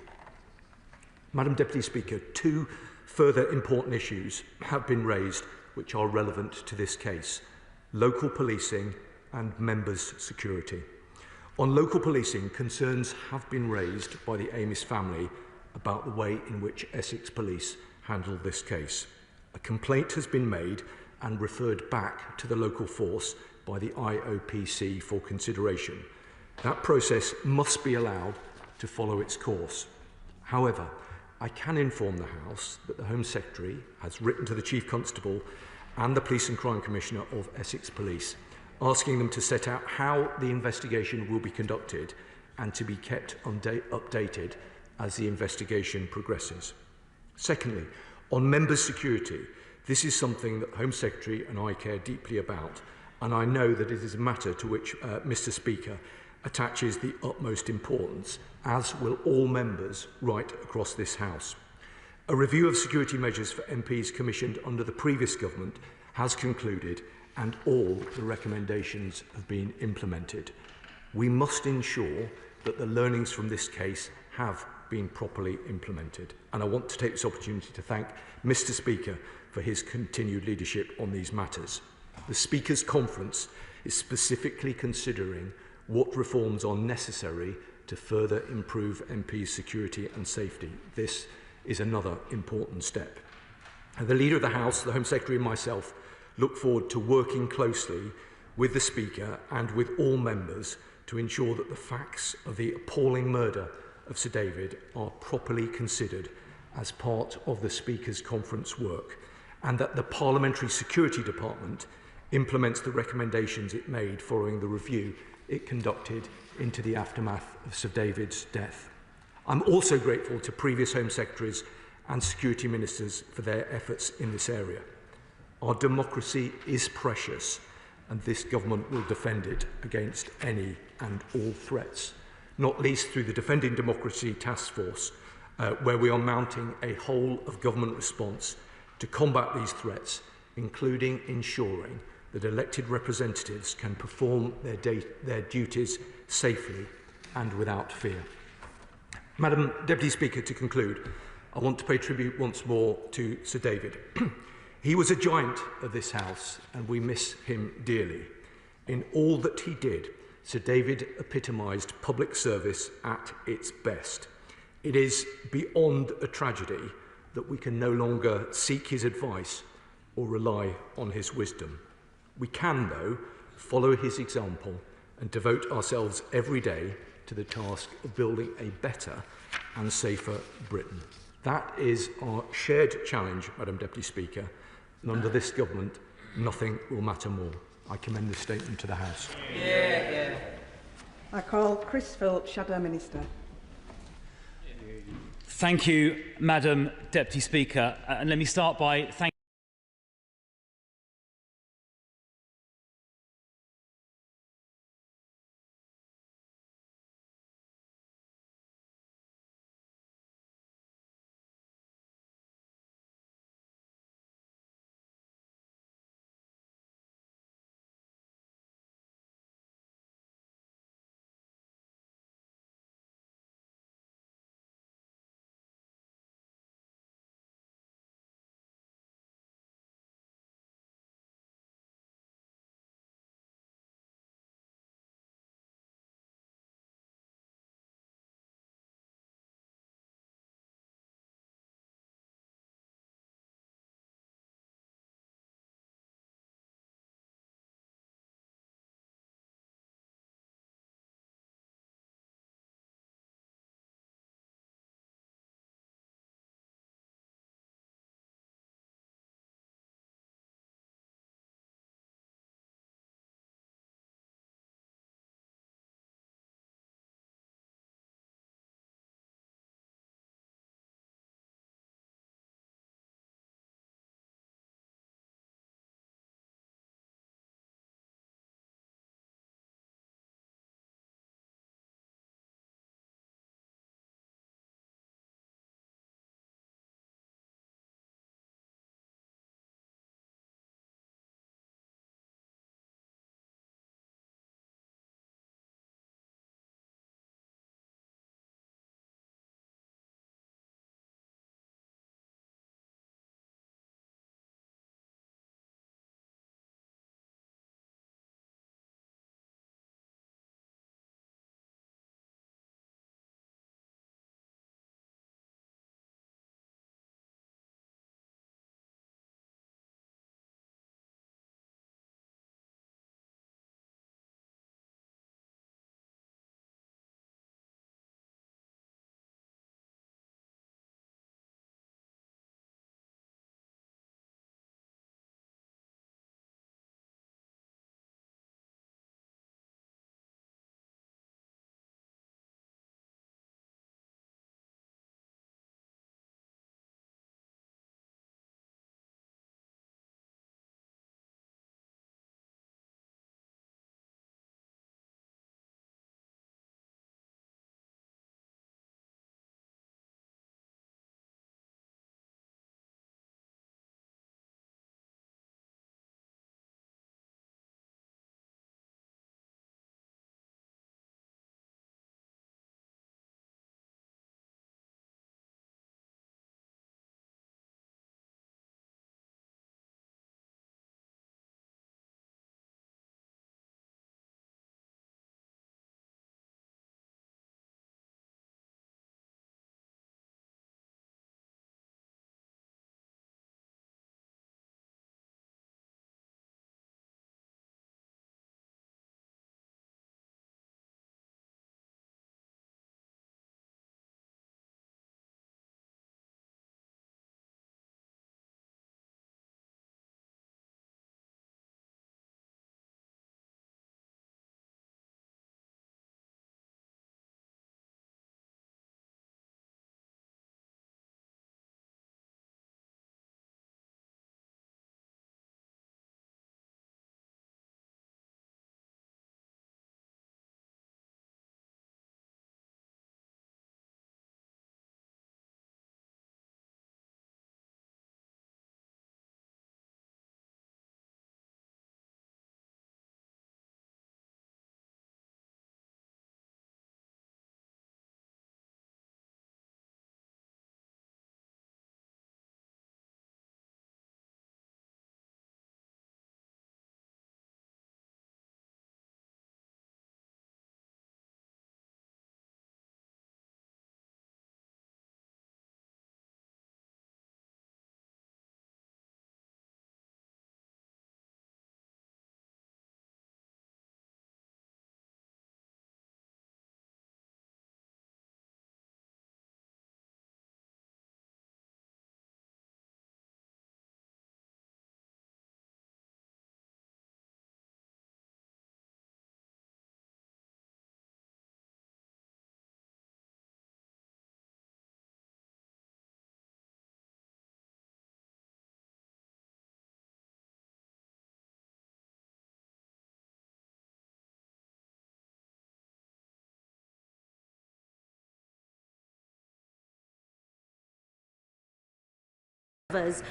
Madam Deputy Speaker, two further important issues have been raised which are relevant to this case: local policing and members' security. On local policing, concerns have been raised by the Amis family about the way in which Essex Police handled this case. A complaint has been made and referred back to the local force by the IOPC for consideration. That process must be allowed to follow its course. However, I can inform the House that the Home Secretary has written to the Chief Constable and the Police and Crime Commissioner of Essex Police, asking them to set out how the investigation will be conducted and to be kept updated as the investigation progresses. Secondly, on members' security, this is something that the Home Secretary and I care deeply about, and I know that it is a matter to which Mr. Speaker attaches the utmost importance, as will all members right across this House. A review of security measures for MPs commissioned under the previous government has concluded, and all the recommendations have been implemented. We must ensure that the learnings from this case have been properly implemented. And I want to take this opportunity to thank Mr. Speaker for his continued leadership on these matters. The Speaker's Conference is specifically considering what reforms are necessary to further improve MPs' security and safety. This is another important step. And the Leader of the House, the Home Secretary and myself look forward to working closely with the Speaker and with all members to ensure that the facts of the appalling murder of Sir David are properly considered as part of the Speaker's Conference work, and that the Parliamentary Security Department implements the recommendations it made following the review it conducted into the aftermath of Sir David's death. I'm also grateful to previous Home Secretaries and Security Ministers for their efforts in this area. Our democracy is precious, and this government will defend it against any and all threats, not least through the Defending Democracy Task Force, where we are mounting a whole-of-government response to combat these threats, including ensuring that elected representatives can perform their duties safely and without fear. Madam Deputy Speaker, to conclude, I want to pay tribute once more to Sir David. He was a giant of this House, and we miss him dearly. In all that he did, Sir David epitomised public service at its best. It is beyond a tragedy that we can no longer seek his advice or rely on his wisdom. We can, though, follow his example and devote ourselves every day to the task of building a better and safer Britain. That is our shared challenge, Madam Deputy Speaker, and under this government, nothing will matter more. I commend this statement to the House. I call Chris Philp, Shadow Minister. Thank you, Madam Deputy Speaker. And let me start by thanking both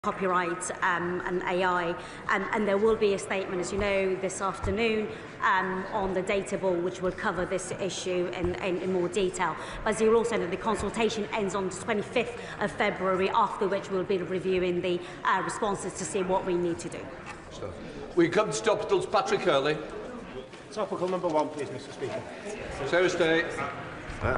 copyright and AI, and there will be a statement, as you know, this afternoon on the data ball, which will cover this issue in more detail. As you will also know, the consultation ends on the 25th of February, after which we'll be reviewing the responses to see what we need to do. We come to topicals. Patrick Hurley. Topical number 1, please, Mr. Speaker. Sarah Stay.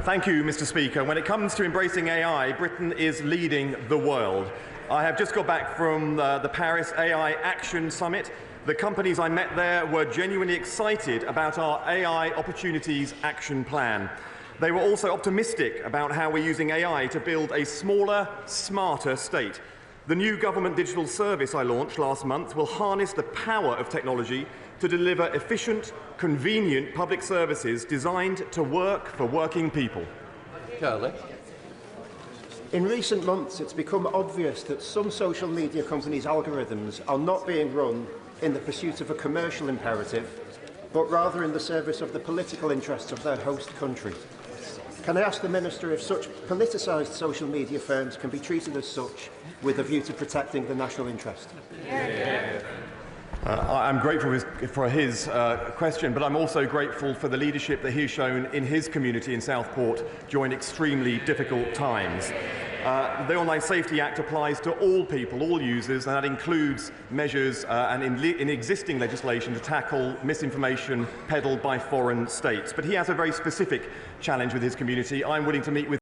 Thank you, Mr. Speaker. When it comes to embracing AI, Britain is leading the world. I have just got back from the Paris AI Action Summit. The companies I met there were genuinely excited about our AI Opportunities Action Plan. They were also optimistic about how we're using AI to build a smaller, smarter state. The new government digital service I launched last month will harness the power of technology to deliver efficient, convenient public services designed to work for working people. Curley. In recent months, it's become obvious that some social media companies' algorithms are not being run in the pursuit of a commercial imperative, but rather in the service of the political interests of their host country. Can I ask the Minister if such politicised social media firms can be treated as such with a view to protecting the national interest? I'm grateful for his question, but I'm also grateful for the leadership that he's shown in his community in Southport during extremely difficult times. The Online Safety Act applies to all people, all users, and that includes measures and in existing legislation to tackle misinformation peddled by foreign states. But he has a very specific challenge with his community. I'm willing to meet with